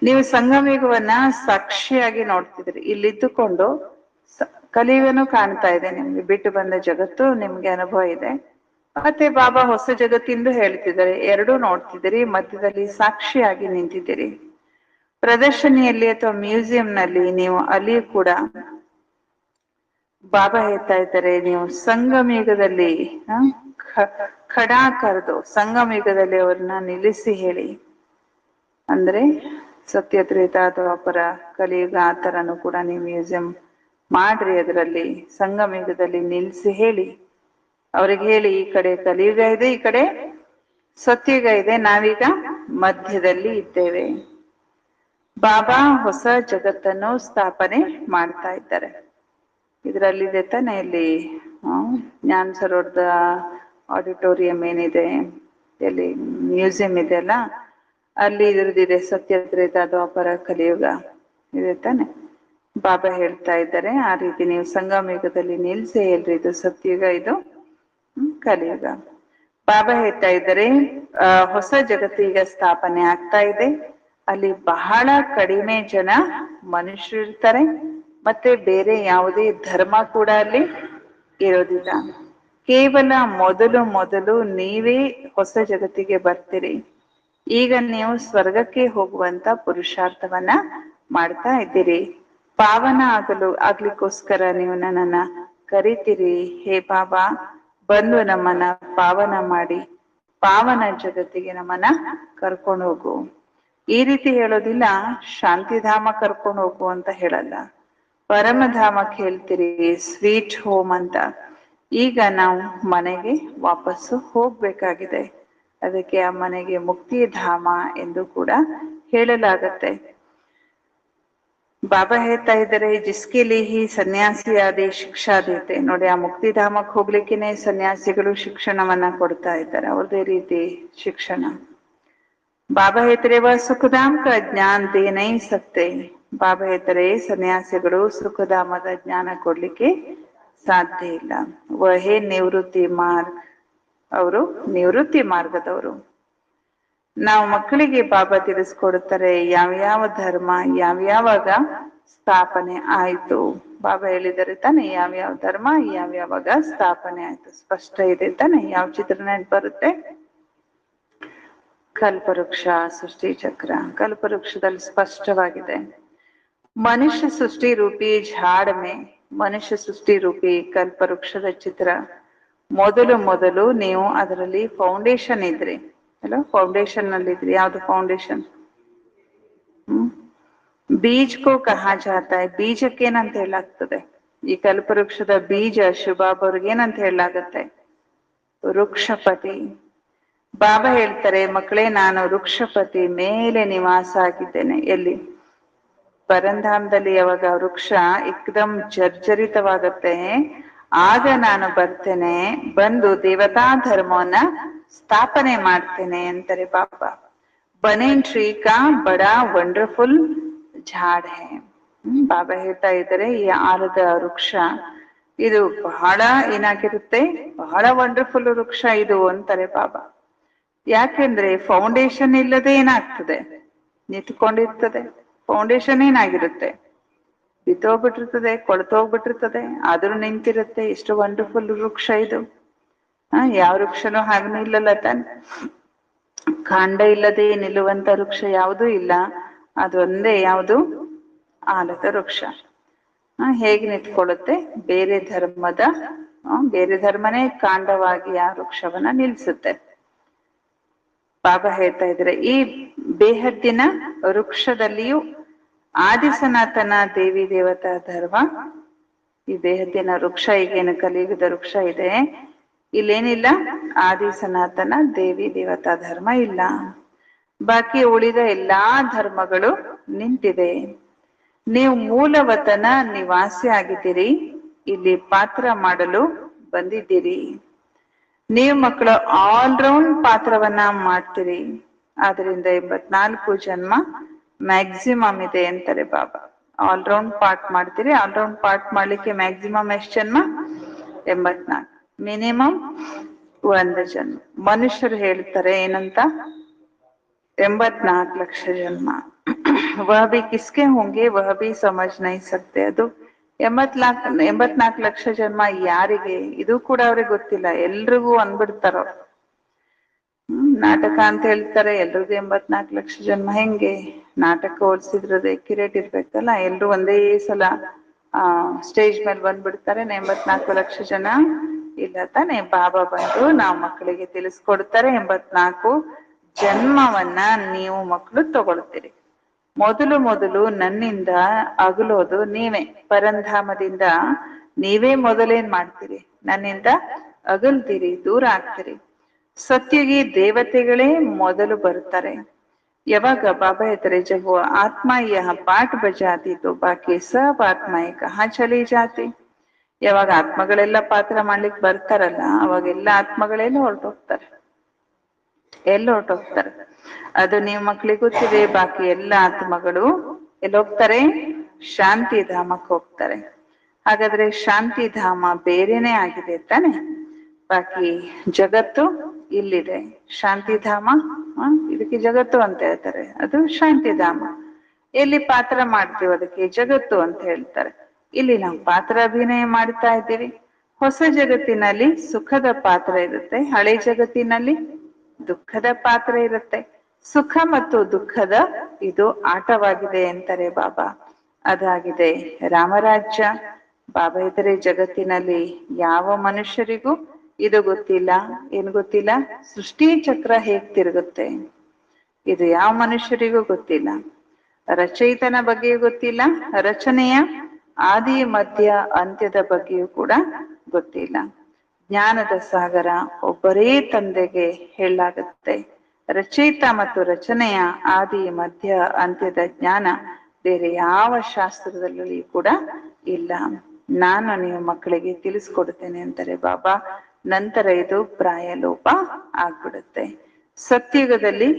ನೀವು ಸಂಗಮ ಯುಗವನ್ನ ಸಾಕ್ಷಿಯಾಗಿ ನೋಡ್ತಿದ್ರಿ, ಇಲ್ಲಿದ್ದುಕೊಂಡು ಕಲಿಯುಗನು ಕಾಣ್ತಾ ಇದೆ ನಿಮ್ಗೆ, ಬಿಟ್ಟು ಬಂದ ಜಗತ್ತು ನಿಮ್ಗೆ ಅನುಭವ ಇದೆ. ಮತ್ತೆ ಬಾಬಾ ಹೊಸ ಜಗತ್ತಿಂದು ಹೇಳ್ತಿದ್ದಾರೆ, ಎರಡೂ ನೋಡ್ತಿದ್ದೀರಿ, ಮಧ್ಯದಲ್ಲಿ ಸಾಕ್ಷಿಯಾಗಿ ನಿಂತಿದ್ದೀರಿ. ಪ್ರದರ್ಶನಿಯಲ್ಲಿ ಅಥವಾ ಮ್ಯೂಸಿಯಂನಲ್ಲಿ ನೀವು ಅಲ್ಲಿ ಕೂಡ ಬಾಬಾ ಹೇಳ್ತಾ ಇದ್ದಾರೆ, ನೀವು ಸಂಗಮ ಯುಗದಲ್ಲಿ ಖಡಾ ಕರೆದು ಸಂಗಮ ಯುಗದಲ್ಲಿ ಅವ್ರನ್ನ ನಿಲ್ಲಿಸಿ ಹೇಳಿ. ಅಂದ್ರೆ ಸತ್ಯ ತ್ರೇತಾ ದ್ವಾಪರ ಕಲಿಯುಗ ಆ ಥರನೂ ಕೂಡ ನೀವು ಮ್ಯೂಸಿಯಂ ಮಾಡ್ರಿ. ಅದರಲ್ಲಿ ಸಂಗಮ ಯುಗದಲ್ಲಿ ನಿಲ್ಲಿಸಿ ಹೇಳಿ, ಅವ್ರಿಗೆ ಹೇಳಿ, ಈ ಕಡೆ ಕಲಿಯುಗ ಇದೆ, ಈ ಕಡೆ ಸತ್ಯುಗ ಇದೆ, ನಾವೀಗ ಮಧ್ಯದಲ್ಲಿ ಇದ್ದೇವೆ. ಬಾಬಾ ಹೊಸ ಜಗತ್ತನ್ನು ಸ್ಥಾಪನೆ ಮಾಡ್ತಾ ಇದ್ದಾರೆ. ಇದರಲ್ಲಿದೆ ತಾನೆ, ಇಲ್ಲಿ ಜ್ಞಾನ ಸರೋವರದ ಆಡಿಟೋರಿಯಂ ಏನಿದೆ, ಎಲ್ಲಿ ಮ್ಯೂಸಿಯಂ ಇದೆಯಲ್ಲ, ಅಲ್ಲಿ ಇದ್ರದ್ದಿದೆ, ಸತ್ಯ ತ್ರೇತಾ ದ್ವಾಪರ ಕಲಿಯುಗ ಇದೆ ತಾನೆ. ಬಾಬಾ ಹೇಳ್ತಾ ಇದ್ದಾರೆ, ಆ ರೀತಿ ನೀವು ಸಂಗಮ ಯುಗದಲ್ಲಿ ನಿಲ್ಸೇ ಹೇಳ್ರಿ, ಇದು ಸತ್ಯುಗ, ಇದು ಕಲಿಯುಗ. ಬಾಬಾ ಹೇಳ್ತಾ ಇದ್ದಾರೆ, ಹೊಸ ಜಗತ್ತು ಈಗ ಸ್ಥಾಪನೆ ಆಗ್ತಾ ಇದೆ, ಅಲ್ಲಿ ಬಹಳ ಕಡಿಮೆ ಜನ ಮನುಷ್ಯರು ಇರ್ತಾರೆ, ಮತ್ತೆ ಬೇರೆ ಯಾವುದೇ ಧರ್ಮ ಕೂಡ ಅಲ್ಲಿ ಇರೋದಿಲ್ಲ. ಕೇವಲ ಮೊದಲು ಮೊದಲು ನೀವೇ ಹೊಸ ಜಗತ್ತಿಗೆ ಬರ್ತೀರಿ. ಈಗ ನೀವು ಸ್ವರ್ಗಕ್ಕೆ ಹೋಗುವಂತ ಪುರುಷಾರ್ಥವನ್ನ ಮಾಡ್ತಾ ಇದ್ದೀರಿ. ಪಾವನ ಆಗ್ಲಿಕ್ಕೋಸ್ಕರ ನೀವು ನನ್ನನ್ನ ಕರಿತೀರಿ. ಹೇ ಬಾಬಾ, ಬಂದು ನಮ್ಮನ್ನ ಪಾವನ ಮಾಡಿ ಪಾವನ ಜಗತ್ತಿಗೆ ನಮ್ಮನ್ನ ಕರ್ಕೊಂಡು ಹೋಗು. ಈ ರೀತಿ ಹೇಳೋದಿಲ್ಲ, ಶಾಂತಿಧಾಮ ಕರ್ಕೊಂಡು ಹೋಗು ಅಂತ ಹೇಳಲ್ಲ. ಪರಮಧಾಮಕ್ಕೆ ಹೇಳ್ತೀರಿ, ಸ್ವೀಟ್ ಹೋಮ್ ಅಂತ. ಈಗ ನಾವು ಮನೆಗೆ ವಾಪಸ್ಸು ಹೋಗ್ಬೇಕಾಗಿದೆ. ಅದಕ್ಕೆ ಆ ಮನೆಗೆ ಮುಕ್ತಿಧಾಮ ಎಂದು ಕೂಡ ಹೇಳಲಾಗತ್ತೆ. ಬಾಬಾ ಹೇಳ್ತಾ ಇದ್ದಾರೆ, ಜಿಸ್ಕೆ ಲಿ ಹಿ ಸನ್ಯಾಸಿ ಆದಿ ಶಿಕ್ಷಾ ದೇತೆ. ನೋಡಿ, ಆ ಮುಕ್ತಿಧಾಮಕ್ಕೆ ಹೋಗ್ಲಿಕ್ಕೆನೆ ಸನ್ಯಾಸಿಗಳು ಶಿಕ್ಷಣವನ್ನ ಕೊಡ್ತಾ ಇದ್ದಾರೆ. ಅವ್ರದೇ ರೀತಿ ಶಿಕ್ಷಣ. ಬಾಬಾ ಹೇಳ್ತಾರೆ, ವ ಸುಖಧಾಮ್ ಕ ಜ್ಞಾನ ದೇ ನೈ ಸಕ್ತೆ. ಬಾಬಾ ಹೇಳ್ತಾರೆ, ಸನ್ಯಾಸಿಗಳು ಸುಖಧಾಮದ ಜ್ಞಾನ ಕೊಡ್ಲಿಕ್ಕೆ ಸಾಧ್ಯ ಇಲ್ಲ. ವಹೇ ನಿವೃತ್ತಿ ಮಾರ್ಗ. ಅವರು ನಿವೃತ್ತಿ ಮಾರ್ಗದವರು. ನಾವು ಮಕ್ಕಳಿಗೆ ಬಾಬಾ ತಿಳಿಸ್ಕೊಡುತ್ತಾರೆ ಯಾವ್ಯಾವ ಧರ್ಮ ಯಾವ್ಯಾವಾಗ ಸ್ಥಾಪನೆ ಆಯ್ತು. ಬಾಬಾ ಹೇಳಿದರೆ ತಾನೆ ಯಾವ್ಯಾವ ಧರ್ಮ ಯಾವ್ಯಾವಾಗ ಸ್ಥಾಪನೆ ಆಯ್ತು. ಸ್ಪಷ್ಟ ಇದೆ ತಾನೆ. ಯಾವ ಚಿತ್ರಣ ಬರುತ್ತೆ? ಕಲ್ಪವೃಕ್ಷ, ಸೃಷ್ಟಿ ಚಕ್ರ. ಕಲ್ಪವೃಕ್ಷದಲ್ಲಿ ಸ್ಪಷ್ಟವಾಗಿದೆ. ಮನುಷ್ಯ ಸೃಷ್ಟಿ ರೂಪಿ ಝಾಡ್ ಮೇ, ಮನುಷ್ಯ ಸೃಷ್ಟಿ ರೂಪಿ ಕಲ್ಪವೃಕ್ಷದ ಚಿತ್ರ. ಮೊದಲು ಮೊದಲು ನೀವು ಅದರಲ್ಲಿ ಫೌಂಡೇಶನ್ ಇದ್ರಿ ಅಲ್ಲ, ಫೌಂಡೇಶನ್ ನಲ್ಲಿ ಇದ್ರಿ. ಯಾವ್ದು ಫೌಂಡೇಶನ್? ಬೀಜ್ ಕೋ ಕಹಾ ಜಾತಾ ಹೈ. ಬೀಜಕ್ಕೆ ಏನಂತ ಹೇಳಲಾಗ್ತದೆ? ಈ ಕಲ್ಪವೃಕ್ಷದ ಬೀಜ ಶಿವಬಾಬಾ ಅವ್ರಿಗೆ ಏನಂತ ಹೇಳಲಾಗತ್ತೆ? ವೃಕ್ಷಪತಿ. ಬಾಬಾ ಹೇಳ್ತಾರೆ, ಮಕ್ಕಳೇ, ನಾನು ವೃಕ್ಷಪತಿ ಮೇಲೆ ನಿವಾಸ ಆಗಿದ್ದೇನೆ. ಎಲ್ಲಿ? ಪರಂಧಾಮದಲ್ಲಿ. ಯಾವಾಗ ವೃಕ್ಷ ಏಕದಮ್ ಜರ್ಜರಿತವಾಗತ್ತೆ, ಆಗ ನಾನು ಬರ್ತೇನೆ, ಬಂದು ದೇವತಾ ಧರ್ಮವನ್ನ ಸ್ಥಾಪನೆ ಮಾಡ್ತೇನೆ ಅಂತಾರೆ ಬಾಬಾ. ಬನೇನ್ ಟ್ರೀ ಕಾ ಬಡಾ ವಂಡರ್ಫುಲ್ ಝಾಡ್ ಹೈ. ಬಾಬಾ ಹೇಳ್ತಾ ಇದ್ದಾರೆ, ಈ ಆಲದ ವೃಕ್ಷ ಇದು ಬಹಳ ಏನಾಗಿರುತ್ತೆ, ಬಹಳ ವಂಡರ್ಫುಲ್ ವೃಕ್ಷ ಇದು ಅಂತಾರೆ ಬಾಬಾ. ಯಾಕೆಂದ್ರೆ ಫೌಂಡೇಶನ್ ಇಲ್ಲದೆ ಏನಾಗ್ತದೆ? ನಿಂತ್ಕೊಂಡಿರ್ತದೆ. ಫೌಂಡೇಶನ್ ಏನಾಗಿರುತ್ತೆ? ಬಿತ್ತೋಗ್ಬಿಟ್ಟಿರ್ತದೆ, ಕೊಳ್ತೋಗ್ಬಿಟ್ಟಿರ್ತದೆ, ಆದ್ರೂ ನಿಂತಿರುತ್ತೆ. ಎಷ್ಟು ವಂಡರ್ಫುಲ್ ವೃಕ್ಷ ಇದು. ಯಾವ ವೃಕ್ಷನೂ ಹಾಗನೂ ಇಲ್ಲಲ್ಲ ತಾನೆ. ಕಾಂಡ ಇಲ್ಲದೆ ನಿಲ್ಲುವಂತ ವೃಕ್ಷ ಯಾವುದೂ ಇಲ್ಲ. ಅದೊಂದೇ ಯಾವುದು? ಆಲದ ವೃಕ್ಷ. ಹೇಗೆ ನಿಂತ್ಕೊಳ್ಳುತ್ತೆ? ಬೇರೆ ಧರ್ಮನೇ ಕಾಂಡವಾಗಿ ಆ ವೃಕ್ಷವನ್ನ ನಿಲ್ಸುತ್ತೆ. ಬಾಬಾ ಹೇಳ್ತಾ ಇದ್ರೆ, ಈ ಬೇಹದ್ದಿನ ವೃಕ್ಷದಲ್ಲಿಯೂ ಆದಿ ಸನಾತನ ದೇವಿ ದೇವತಾ ಧರ್ಮ. ಈ ಬೇಹದ್ದಿನ ವೃಕ್ಷ, ಈಗೇನು ಕಲಿಯುಗದ ವೃಕ್ಷ ಇದೆ, ಇಲ್ಲೇನಿಲ್ಲ, ಆದಿ ಸನಾತನ ದೇವಿ ದೇವತಾ ಧರ್ಮ ಇಲ್ಲ. ಬಾಕಿ ಉಳಿದ ಎಲ್ಲಾ ಧರ್ಮಗಳು ನಿಂತಿದೆ. ನೀವು ಮೂಲವತನ ನಿವಾಸಿ ಆಗಿದ್ದೀರಿ, ಇಲ್ಲಿ ಪಾತ್ರ ಮಾಡಲು ಬಂದಿದ್ದೀರಿ. ನೀವು ಮಕ್ಕಳು ಆಲ್ರೌಂಡ್ ಪಾತ್ರವನ್ನ ಮಾಡ್ತೀರಿ. ಆದ್ರಿಂದ 84 ಜನ್ಮ ಮ್ಯಾಕ್ಸಿಮಮ್ ಇದೆ ಅಂತಾರೆ ಬಾಬಾ. ಆಲ್ರೌಂಡ್ ಪಾರ್ಟ್ ಮಾಡ್ತೀರಿ. ಆಲ್ರೌಂಡ್ ಪಾರ್ಟ್ ಮಾಡ್ಲಿಕ್ಕೆ ಮ್ಯಾಕ್ಸಿಮಮ್ ಎಷ್ಟು ಜನ್ಮ? 84. ಮಿನಿಮಮ್ 1 ಜನ್ಮ. ಮನುಷ್ಯರು ಹೇಳ್ತಾರೆ ಏನಂತ? 84 ಲಕ್ಷ ಜನ್ಮ. ವಹ ಭಿ ಕಿಸ್ಕೆ ಹೋಂಗೆ ವಹ ಭಿ ಸಮಜ್ ನಹೀ ಸಕ್ತೆ. ಅದು 84 ಲಕ್ಷ ಜನ್ಮ ಯಾರಿಗೆ? ಇದು ಕೂಡ ಅವ್ರಿಗೆ ಗೊತ್ತಿಲ್ಲ. ಎಲ್ರಿಗೂ ಅಂದ್ಬಿಡ್ತಾರ. ನಾಟಕ ಅಂತ ಹೇಳ್ತಾರೆ, ಎಲ್ರಿಗೂ 84 ಲಕ್ಷ ಜನ್ಮ. ಹೆಂಗೆ? ನಾಟಕ ಓಡಿಸಿದ್ರದ್ದು ಎಕ್ಯುರೇಟ್ ಇರ್ಬೇಕಲ್ಲ. ಎಲ್ರು ಒಂದೇ ಸಲ ಸ್ಟೇಜ್ ಮೇಲೆ ಬಂದ್ಬಿಡ್ತಾರೆ. 84 ಲಕ್ಷ ಜನ ಇಲ್ಲ ತಾನೆ. ಬಾಬಾ ಬಂದು ನಾವು ಮಕ್ಕಳಿಗೆ ತಿಳಿಸ್ಕೊಡ್ತಾರೆ, 84 ಜನ್ಮವನ್ನ ನೀವು ಮಕ್ಕಳು ತಗೊಳ್ತೀರಿ. ಮೊದಲು ಮೊದಲು ನನ್ನಿಂದ ಅಗಲೋದು ನೀವೇ. ಪರಂಧಾಮದಿಂದ ನೀವೇ ಮೊದಲೇನ್ ಮಾಡ್ತೀರಿ? ನನ್ನಿಂದ ಅಗಲ್ತೀರಿ, ದೂರ ಆಗ್ತೀರಿ. ಸತ್ಯುಗಿ ದೇವತೆಗಳೇ ಮೊದಲು ಬರ್ತಾರೆ. ಯಾವಾಗ? ಬಾಬಾ ಹೇಳ್ತಾರೆ, ಜब ಆತ್ಮ ಯಹ ಪಾಠ ಬಜಾತಿ ತೋ ಬಾಕಿ ಸಬ್ ಆತ್ಮಾಯೇ ಕಹಾ ಚಲಿ ಜಾತಿ. ಯಾವಾಗ ಆತ್ಮಗಳೆಲ್ಲ ಪಾತ್ರ ಮಾಡ್ಲಿಕ್ಕೆ ಬರ್ತಾರಲ್ಲ, ಅವಾಗೆಲ್ಲ ಆತ್ಮಗಳೆಲ್ಲ ಹೊರಟೋಗ್ತಾರೆ. ಹೊರಟೋಗ್ತಾರೆ? ಅದು ನೀವು ಮಕ್ಳಿಗೆ ಗೊತ್ತಿದೆ. ಬಾಕಿ ಎಲ್ಲ ಆತ್ಮಗಳು ಎಲ್ಲೋಗ್ತಾರೆ? ಶಾಂತಿಧಾಮಕ್ಕೆ ಹೋಗ್ತಾರೆ. ಹಾಗಾದ್ರೆ ಶಾಂತಿಧಾಮ ಬೇರೆನೆ ಆಗಿದೆ ತಾನೆ. ಬಾಕಿ ಜಗತ್ತು ಇಲ್ಲಿದೆ. ಶಾಂತಿಧಾಮ, ಇದಕ್ಕೆ ಜಗತ್ತು ಅಂತ ಹೇಳ್ತಾರೆ, ಅದು ಶಾಂತಿಧಾಮ. ಎಲ್ಲಿ ಪಾತ್ರ ಮಾಡ್ತೀವಿ ಅದಕ್ಕೆ ಜಗತ್ತು ಅಂತ ಹೇಳ್ತಾರೆ. ಇಲ್ಲಿ ನಾವು ಪಾತ್ರ ಅಭಿನಯ ಮಾಡ್ತಾ ಇದ್ದೀವಿ. ಹೊಸ ಜಗತ್ತಿನಲ್ಲಿ ಸುಖದ ಪಾತ್ರ ಇರುತ್ತೆ, ಹಳೆ ಜಗತ್ತಿನಲ್ಲಿ ದುಃಖದ ಪಾತ್ರ ಇರುತ್ತೆ. ಸುಖ ಮತ್ತು ದುಃಖದ ಇದು ಆಟವಾಗಿದೆ ಅಂತಾರೆ ಬಾಬಾ. ಅದಾಗಿದೆ ರಾಮರಾಜ್ಯ. ಬಾಬಾ ಇದ್ರೆ ಜಗತ್ತಿನಲ್ಲಿ ಯಾವ ಮನುಷ್ಯರಿಗೂ ಇದು ಗೊತ್ತಿಲ್ಲ. ಏನು ಗೊತ್ತಿಲ್ಲ? ಸೃಷ್ಟಿ ಚಕ್ರ ಹೇಗ್ ತಿರುಗುತ್ತೆ ಇದು ಯಾವ ಮನುಷ್ಯರಿಗೂ ಗೊತ್ತಿಲ್ಲ. ರಚಯಿತನ ಬಗ್ಗೆಯೂ ಗೊತ್ತಿಲ್ಲ, ರಚನೆಯ ಆದಿ ಮಧ್ಯ ಅಂತ್ಯದ ಬಗ್ಗೆಯೂ ಕೂಡ ಗೊತ್ತಿಲ್ಲ. ಜ್ಞಾನದ ಸಾಗರ ಒಬ್ಬರೇ ತಂದೆಗೆ ಹೇಳಲಾಗುತ್ತೆ. ರಚಯಿತ ಮತ್ತು ರಚನೆಯ ಆದಿ ಮಧ್ಯ ಅಂತ್ಯದ ಜ್ಞಾನ ಬೇರೆ ಯಾವ ಶಾಸ್ತ್ರದಲ್ಲಿ ಕೂಡ ಇಲ್ಲ. ನಾನು ನೀವು ಮಕ್ಕಳಿಗೆ ತಿಳಿಸ್ಕೊಡ್ತೇನೆ ಅಂತಾರೆ ಬಾಬಾ. ನಂತರ ಇದು ಪ್ರಾಯಲೋಪ ಆಗ್ಬಿಡುತ್ತೆ. ಸತ್ಯುಗದಲ್ಲಿ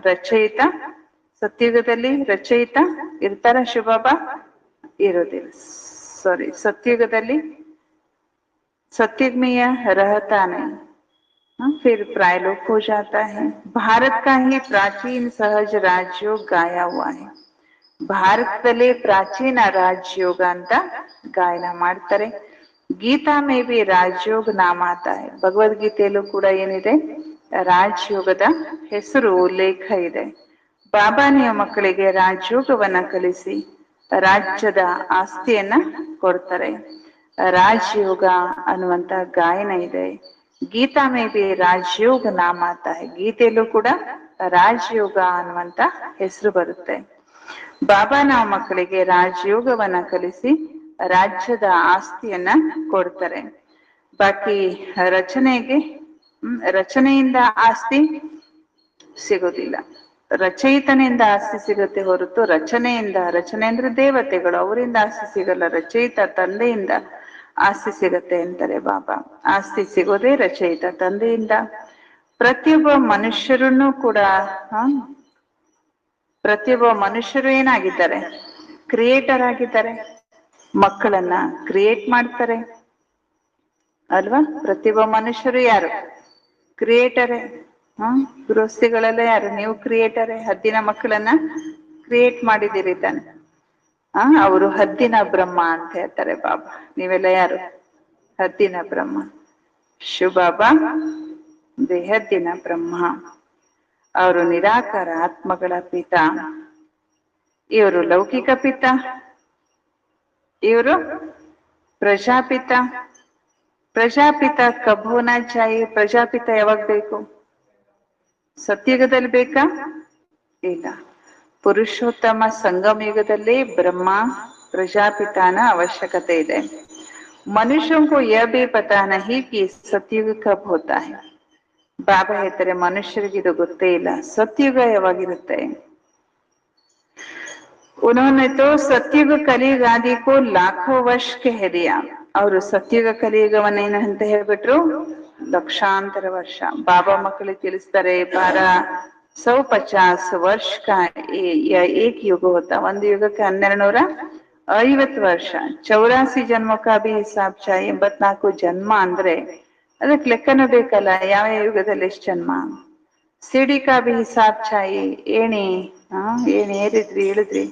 ರಚಯಿತ, ಸತ್ಯುಗದಲ್ಲಿ ರಚಯಿತ ಇರ್ತಾರ ಶಿವಬಾಬಾ? ಇರೋದಿಲ್ಲ. ಸಾರಿ, ಸತ್ಯುಗದಲ್ಲಿ सत्युग में यह रहता नहीं, फिर प्रायलोक हो जाता है। भारत का ही प्राचीन सहज राजयोग गाया हुआ है. ಭಾರತದಲ್ಲಿ ಪ್ರಾಚೀನ ರಾಜಯೋಗ ಅಂತ ಗಾಯನ ಮಾಡ್ತಾರೆ. ಗೀತಾ ಮೇ ಬಿ ರಾಜಯೋಗ ನಾಮ ಆತ है. ಭಗವದ್ಗೀತೆಯಲ್ಲೂ ಕೂಡ ಏನಿದೆ? ರಾಜಯೋಗದ ಹೆಸರು ಉಲ್ಲೇಖ ಇದೆ. ಬಾಬಾ ನೀವು ಮಕ್ಕಳಿಗೆ ರಾಜಯೋಗವನ್ನ ಕಲಿಸಿ ರಾಜ್ಯದ ಆಸ್ತಿಯನ್ನ ಕೊಡ್ತಾರೆ. ರಾಜಯೋಗ ಅನ್ನುವಂತ ಗಾಯನ ಇದೆ. ಗೀತಾ ಮೇ ಬಿ ರಾಜಯೋಗ ನಾಮ ಆತ है. ಗೀತೆಯಲ್ಲೂ ಕೂಡ ರಾಜಯೋಗ ಅನ್ನುವಂತ ಹೆಸರು ಬರುತ್ತೆ. ಬಾಬಾ ನಾವು ಮಕ್ಕಳಿಗೆ ರಾಜಯೋಗವನ್ನ ಕಲಿಸಿ ರಾಜ್ಯದ ಆಸ್ತಿಯನ್ನ ಕೊಡ್ತಾರೆ. ಬಾಕಿ ರಚನೆಯಿಂದ ಆಸ್ತಿ ಸಿಗೋದಿಲ್ಲ. ರಚಯಿತನಿಂದ ಆಸ್ತಿ ಸಿಗುತ್ತೆ ಹೊರತು ರಚನೆ ಅಂದ್ರೆ ದೇವತೆಗಳು, ಅವರಿಂದ ಆಸ್ತಿ ಸಿಗಲ್ಲ. ರಚಯಿತ ತಂದೆಯಿಂದ ಆಸ್ತಿ ಸಿಗತ್ತೆ ಅಂತಾರೆ ಬಾಬಾ. ಆಸ್ತಿ ಸಿಗೋದೇ ರಚಯಿತ ತಂದೆಯಿಂದ. ಪ್ರತಿಯೊಬ್ಬ ಮನುಷ್ಯರನ್ನು ಕೂಡ ಪ್ರತಿಯೊಬ್ಬ ಮನುಷ್ಯರು ಏನಾಗಿದ್ದಾರೆ? ಕ್ರಿಯೇಟರ್ ಆಗಿದ್ದಾರೆ. ಮಕ್ಕಳನ್ನ ಕ್ರಿಯೇಟ್ ಮಾಡ್ತಾರೆ ಅಲ್ವಾ? ಪ್ರತಿಯೊಬ್ಬ ಮನುಷ್ಯರು ಯಾರು? ಕ್ರಿಯೇಟರೇ. ಗೃಹಸ್ಥಿಗಳೆಲ್ಲ ಯಾರು? ನೀವು ಕ್ರಿಯೇಟರೇ. ಹದ್ದಿನ ಮಕ್ಕಳನ್ನ ಕ್ರಿಯೇಟ್ ಮಾಡಿದಿರಿ ತಾನೆ. ಅವರು ಹದ್ದಿನ ಬ್ರಹ್ಮ ಅಂತ ಹೇಳ್ತಾರೆ ಬಾಬಾ. ನೀವೆಲ್ಲ ಯಾರು? ಹದ್ದಿನ ಬ್ರಹ್ಮ. ಶಿವಬಾಬಾ ದೇಹದ್ದಿನ ಬ್ರಹ್ಮ. ಅವರು ನಿರಾಕಾರ ಆತ್ಮಗಳ ಪಿತ. ಇವರು ಲೌಕಿಕ ಪಿತ, ಇವರು ಪ್ರಜಾಪಿತ. ಪ್ರಜಾಪಿತ ಕಬ್ ಹೋನಾ ಚಾಹಿಯೆ? ಪ್ರಜಾಪಿತ ಯಾವಾಗ ಬೇಕು? ಸತ್ಯುಗದಲ್ಲಿ ಬೇಕಾ? ಇಲ್ಲ. ಪುರುಷೋತ್ತಮ ಸಂಗಮ ಯುಗದಲ್ಲಿ ಬ್ರಹ್ಮ ಪ್ರಜಾಪಿತಾನ ಅವಶ್ಯಕತೆ ಇದೆ. ಮನುಷ್यों को यह भी पता नहीं कि सतयुग कब होता है. ಬಾಬಾ ಹೇಳ್ತಾರೆ ಮನುಷ್ಯರಿಗೆ ಇದು ಗೊತ್ತೇ ಇಲ್ಲ ಸತ್ಯುಗ ಯಾವಾಗಿರುತ್ತೆ. उन्होंने तो सत्युग कलियुग आदि को लाखों वर्ष कह दिया. ಅವರು ಸತ್ಯುಗ ಕಲಿಯುಗವನ್ನ ಏನಂತ ಹೇಳ್ಬಿಟ್ರು? ಲಕ್ಷಾಂತರ ವರ್ಷ. ಬಾಬಾ ಮಕ್ಕಳಿಗೆ ತಿಳಿಸ್ತಾರೆ 1250 ವರ್ಷ ಏಕ್ ಯುಗ ಹೋತ. ಒಂದು ಯುಗಕ್ಕೆ 1250 ವರ್ಷ. 84 ಜನ್ಮ ಕಾ ಭಿ ಹಿಸಾಬ್ ಚಾಹಿಯೆ. 84 ಜನ್ಮ ಅಂದ್ರೆ ಅದಕ್ಕೆ ಲೆಕ್ಕನೂ ಬೇಕಲ್ಲ, ಯಾವ ಯುಗದಲ್ಲಿ ಎಷ್ಟು ಜನ್ಮ. ಸಿಡಿ ಕಾ ಭಿ ಹಿಸಾಬ್ ಚಾಹಿಯೆ. ಏಣಿ ಏರಿದ್ರಿ ಇಳಿದ್ರಿ,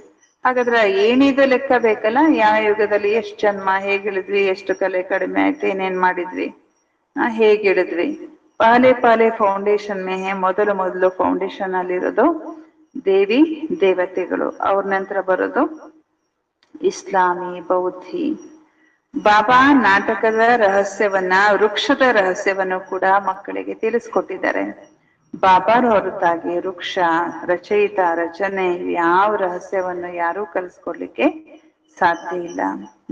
ಹಾಗಾದ್ರೆ ಏನಿದು ಲೆಕ್ಕ ಬೇಕಲ್ಲ. ಯಾವ ಯುಗದಲ್ಲಿ ಎಷ್ಟು ಜನ್ಮ, ಹೇಗ್ ಇಳಿದ್ವಿ, ಎಷ್ಟು ಕಲೆ ಕಡಿಮೆ ಆಯ್ತು, ಏನೇನ್ ಮಾಡಿದ್ವಿ, ಹೇಗ್ ಇಳಿದ್ವಿ. ಪಾಲೆ ಫೌಂಡೇಶನ್ ಮೇಹೆ. ಮೊದಲು ಫೌಂಡೇಶನ್ ಅಲ್ಲಿರೋದು ದೇವಿ ದೇವತೆಗಳು. ಅವ್ರ ನಂತರ ಬರೋದು ಇಸ್ಲಾಮಿ ಬೌದ್ಧಿ. ಬಾಬಾ ನಾಟಕದ ರಹಸ್ಯವನ್ನ, ವೃಕ್ಷದ ರಹಸ್ಯವನ್ನು ಕೂಡ ಮಕ್ಕಳಿಗೆ ತಿಳಿಸ್ಕೊಟ್ಟಿದ್ದಾರೆ. ಬಾಬಾರ ಹೊರತಾಗಿ ವೃಕ್ಷ, ರಚಯಿತ, ರಚನೆ ಯಾವ ರಹಸ್ಯವನ್ನು ಯಾರೂ ಕಲಿಸ್ಕೊಡ್ಲಿಕ್ಕೆ ಸಾಧ್ಯ ಇಲ್ಲ.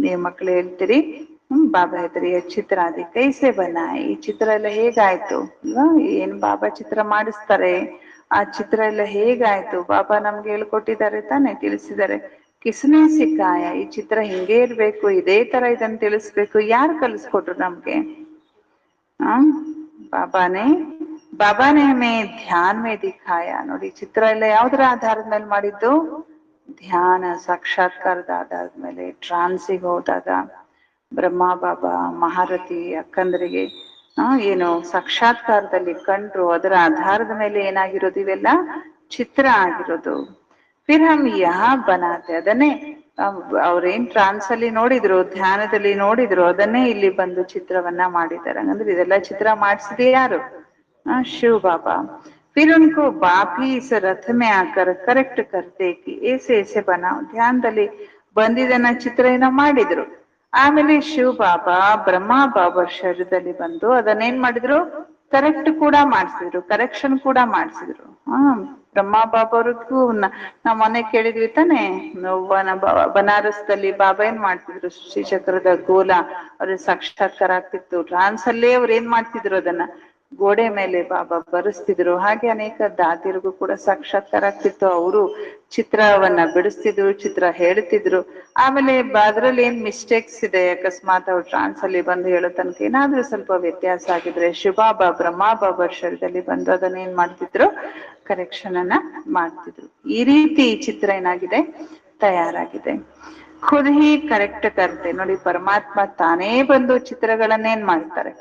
ನೀವು ಮಕ್ಕಳು ಹೇಳ್ತೀರಿ ಬಾಬಾ ಹೇಳ್ತೀರಿ ಚಿತ್ರ ಅದಿ ಕೈಸೆ ಬನಾಯಿ. ಈ ಚಿತ್ರ ಎಲ್ಲ ಹೇಗಾಯ್ತು ಅಲ್ವಾ? ಏನ್ ಬಾಬಾ ಚಿತ್ರ ಮಾಡಿಸ್ತಾರೆ, ಆ ಚಿತ್ರ ಎಲ್ಲ ಹೇಗಾಯ್ತು? ಬಾಬಾ ನಮ್ಗೆ ಹೇಳ್ಕೊಟ್ಟಿದ್ದಾರೆ ತಾನೆ, ತಿಳಿಸಿದ್ದಾರೆ. ಕಿಸ್ನೆ ಸಿಕ್ಕಾಯ, ಈ ಚಿತ್ರ ಹಿಂಗೇ ಇರ್ಬೇಕು, ಇದೇ ತರ ಇದನ್ನ ತಿಳಿಸ್ಬೇಕು. ಯಾರು ಕಲಿಸ್ಕೊಟ್ರು ನಮ್ಗೆ? ಬಾಬಾನೇ ಹಮೇ ಧ್ಯಾನ್ ಮೇ ದಿಖಾಯ. ನೋಡಿ, ಚಿತ್ರ ಎಲ್ಲ ಯಾವ್ದ್ರ ಆಧಾರದ ಮೇಲೆ ಮಾಡಿದ್ದು? ಧ್ಯಾನ ಸಾಕ್ಷಾತ್ಕಾರದ ಆಧಾರದ ಮೇಲೆ. ಟ್ರಾನ್ಸಿಗೆ ಹೋದಾಗ ಬ್ರಹ್ಮ ಬಾಬಾ ಮಹಾರಥಿ ಅಕ್ಕಂದರಿಗೆ ಏನು ಸಾಕ್ಷಾತ್ಕಾರದಲ್ಲಿ ಕಂಡ್ರು, ಅದರ ಆಧಾರದ ಮೇಲೆ ಏನಾಗಿರೋದು ಇವೆಲ್ಲ ಚಿತ್ರ ಆಗಿರೋದು. ಫಿರ್ ಹಮ್ ಯಹಾ ಬನಾತೆ, ಅದನ್ನೇ ಅವ್ರೇನ್ ಟ್ರಾನ್ಸ್ ಅಲ್ಲಿ ನೋಡಿದ್ರು, ಧ್ಯಾನದಲ್ಲಿ ನೋಡಿದ್ರು, ಅದನ್ನೇ ಇಲ್ಲಿ ಬಂದು ಚಿತ್ರವನ್ನ ಮಾಡಿದ್ದಾರೆ. ಅಂದ್ರೆ ಇದೆಲ್ಲ ಚಿತ್ರ ಮಾಡಿಸಿದೆ ಯಾರು? ಶಿವ ಬಾಬಾ. ಫಿರ್ ಉನ್ಕೋ ಬಾಪ್ ಹಿ ಇಸ್ ರಥ ಮೇ ಆಕರ್ ಕರೆಕ್ಟ್ ಕರ್ತೆ ಕಿ ಏಸೆ ಏಸೆ ಬನಾವ್, ಧ್ಯಾನದಲ್ಲಿ ಬಂದಿದ್ದನ್ನ ಚಿತ್ರ ಏನೋ ಮಾಡಿದ್ರು. ಆಮೇಲೆ ಶಿವ ಬಾಬಾ ಬ್ರಹ್ಮ ಬಾಬಾ ಶರೀರದಲ್ಲಿ ಬಂದು ಅದನ್ನೇನ್ ಮಾಡಿದ್ರು? ಕರೆಕ್ಟ್ ಕೂಡ ಮಾಡಿಸಿದ್ರು, ಕರೆಕ್ಷನ್ ಕೂಡ ಮಾಡಿಸಿದ್ರು. ಬ್ರಹ್ಮ ಬಾಬಾ ಅವ್ರಿಗೂ ನಾವ್ ಮೊನ್ನೆ ಕೇಳಿದ್ವಿ ತಾನೆ, ಬನಾರಸ್ದಲ್ಲಿ ಬಾಬಾ ಏನ್ ಮಾಡ್ತಿದ್ರು? ಶ್ರೀಚಕ್ರದ ಗೋಲ ಅವ್ರಿಗೆ ಸಾಕ್ಷಾತ್ಕಾರ ಆಗ್ತಿತ್ತು. ಟ್ರಾನ್ಸ್ ಅಲ್ಲೇ ಅವ್ರು ಏನ್ ಮಾಡ್ತಿದ್ರು? ಅದನ್ನ ಗೋಡೆ ಮೇಲೆ ಬಾಬಾ ಬರೆಸ್ತಿದ್ರು. ಹಾಗೆ ಅನೇಕ ದಾದಿಯರಿಗೂ ಕೂಡ ಸಾಕ್ಷಾತ್ಕಾರ ಆಗ್ತಿತ್ತು. ಅವರು ಚಿತ್ರವನ್ನ ಬಿಡಿಸ್ತಿದ್ರು, ಚಿತ್ರ ಹೇಳ್ತಿದ್ರು. ಆಮೇಲೆ ಅದ್ರಲ್ಲಿ ಏನ್ ಮಿಸ್ಟೇಕ್ಸ್ ಇದೆ, ಅಕಸ್ಮಾತ್ ಅವ್ರು ಟ್ರಾನ್ಸ್ ಅಲ್ಲಿ ಬಂದು ಹೇಳೋ ತನಕ ಏನಾದ್ರೂ ಸ್ವಲ್ಪ ವ್ಯತ್ಯಾಸ ಆಗಿದ್ರೆ ಶಿವಬಾಬಾ ಬ್ರಹ್ಮ ಬಾಬಾ ಶರೀರದಲ್ಲಿ ಬಂದು ಅದನ್ನ ಏನ್ ಮಾಡ್ತಿದ್ರು? ಕರೆಕ್ಷನ್ ಅನ್ನ ಮಾಡ್ತಿದ್ರು. ಈ ರೀತಿ ಈ ಚಿತ್ರ ಏನಾಗಿದೆ? ತಯಾರಾಗಿದೆ. ಖುದ್ ಹಿ ಕರೆಕ್ಟ್ ಕರ್ತೆ, ನೋಡಿ ಪರಮಾತ್ಮ ತಾನೇ ಬಂದು ಚಿತ್ರಗಳನ್ನೇನ್ ಮಾಡ್ತಾರೆ?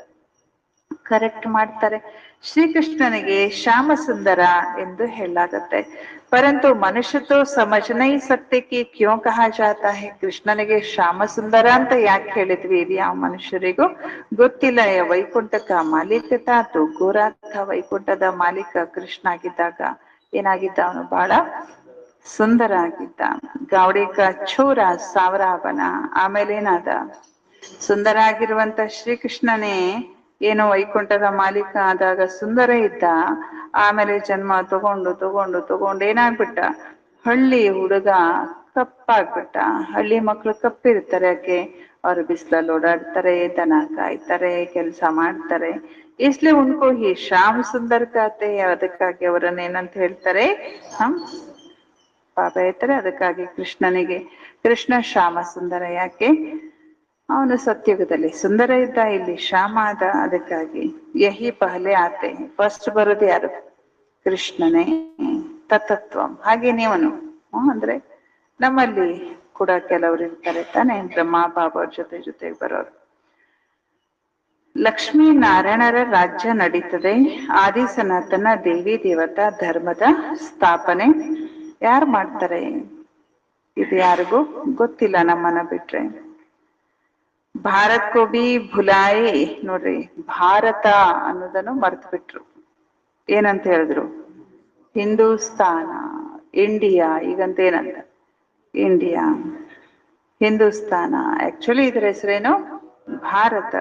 ಕರೆಕ್ಟ್ ಮಾಡ್ತಾರೆ. ಶ್ರೀಕೃಷ್ಣನಿಗೆ ಶ್ಯಾಮ ಸುಂದರ ಎಂದು ಹೇಳಲಾಗತ್ತೆ. ಪರಂತು ಮನುಷ್ಯ ತೋ ಸಮझ नहीं सकते कि क्यों कहा जाता है. ಕೃಷ್ಣನಿಗೆ ಶ್ಯಾಮ ಸುಂದರ ಅಂತ ಯಾಕೆ ಹೇಳಿದ್ವಿ? ಇದು ಯಾವ ಮನುಷ್ಯರಿಗೂ ಗೊತ್ತಿಲ್ಲ. ವೈಕುಂಠಕ ಮಾಲೀಕ ತಾತು ಗೋರಾಥ, ವೈಕುಂಠದ ಮಾಲೀಕ ಕೃಷ್ಣ ಆಗಿದ್ದಾಗ ಏನಾಗಿದ್ದ? ಅವನು ಬಹಳ ಸುಂದರ ಆಗಿದ್ದ. ಗಾವಡಿಕ ಚೋರ ಸಾವರಾವನ. ಆಮೇಲೆ ಏನಾದ? ಸುಂದರ ಆಗಿರುವಂತ ಶ್ರೀಕೃಷ್ಣನೇ ಏನೋ ವೈಕುಂಠದ ಮಾಲೀಕ ಆದಾಗ ಸುಂದರ ಇದ್ದ. ಆಮೇಲೆ ಜನ್ಮ ತಗೊಂಡು ತಗೊಂಡು ತಗೊಂಡು ಏನಾಗ್ಬಿಟ್ಟ? ಹಳ್ಳಿ ಹುಡುಗ ಕಪ್ಪಾಗ್ಬಿಟ್ಟ. ಹಳ್ಳಿ ಮಕ್ಳು ಕಪ್ಪಿರ್ತಾರೆ, ಯಾಕೆ? ಅವ್ರು ಬಿಸಿಲಲ್ಲಿ ಓಡಾಡ್ತಾರೆ, ದನ ಕಾಯ್ತಾರೆ, ಕೆಲಸ ಮಾಡ್ತಾರೆ. ಇಸ್ಲಿ ಉನ್ಕೋ ಈ ಶ್ಯಾಮ್ ಸುಂದರ್ ಕಾತೆ. ಅದಕ್ಕಾಗಿ ಅವರನ್ನ ಏನಂತ ಹೇಳ್ತಾರೆ? ಬಾಬಾ ಹೇಳ್ತಾರೆ ಅದಕ್ಕಾಗಿ ಕೃಷ್ಣನಿಗೆ ಕೃಷ್ಣ ಶ್ಯಾಮ ಸುಂದರ. ಯಾಕೆ? ಅವನು ಸತ್ಯುಗದಲ್ಲಿ ಸುಂದರ ಇದ್ದ, ಇಲ್ಲಿ ಶ್ಯಾಮ ಆದ. ಅದಕ್ಕಾಗಿ ಯಹಿ ಪಹಲೆ ಆತೆ, ಫಸ್ಟ್ ಬರೋದು ಯಾರು? ಕೃಷ್ಣನೇ. ತತತ್ವಂ. ಹಾಗೆ ನೀವನು ಅಂದ್ರೆ ನಮ್ಮಲ್ಲಿ ಕೂಡ ಕೆಲವರು ಇರ್ತಾರೆ ತಾನೆ, ಬ್ರಹ್ಮ ಬಾಬಾ ಅವ್ರ ಜೊತೆ ಜೊತೆಗೆ ಬರೋರು. ಲಕ್ಷ್ಮೀ ನಾರಾಯಣರ ರಾಜ್ಯ ನಡೀತದೆ. ಆದಿ ಸನಾತನ ದೇವಿ ದೇವತಾ ಧರ್ಮದ ಸ್ಥಾಪನೆ ಯಾರು ಮಾಡ್ತಾರೆ? ಇದು ಯಾರಿಗೂ ಗೊತ್ತಿಲ್ಲ ನಮ್ಮನ್ನ ಬಿಟ್ರೆ. ಭಾರತ್ ಕೋ ಬಿ ಭುಲಾಯೆ. ನೋಡ್ರಿ, ಭಾರತ ಅನ್ನೋದನ್ನು ಮರ್ತು ಬಿಟ್ರು. ಏನಂತ ಹೇಳಿದ್ರು? ಹಿಂದೂಸ್ತಾನ, ಇಂಡಿಯಾ. ಈಗಂತ ಏನಂತ? ಇಂಡಿಯಾ, ಹಿಂದೂಸ್ತಾನ. ಆಕ್ಚುಲಿ ಇದ್ರ ಹೆಸರೇನು? ಭಾರತ.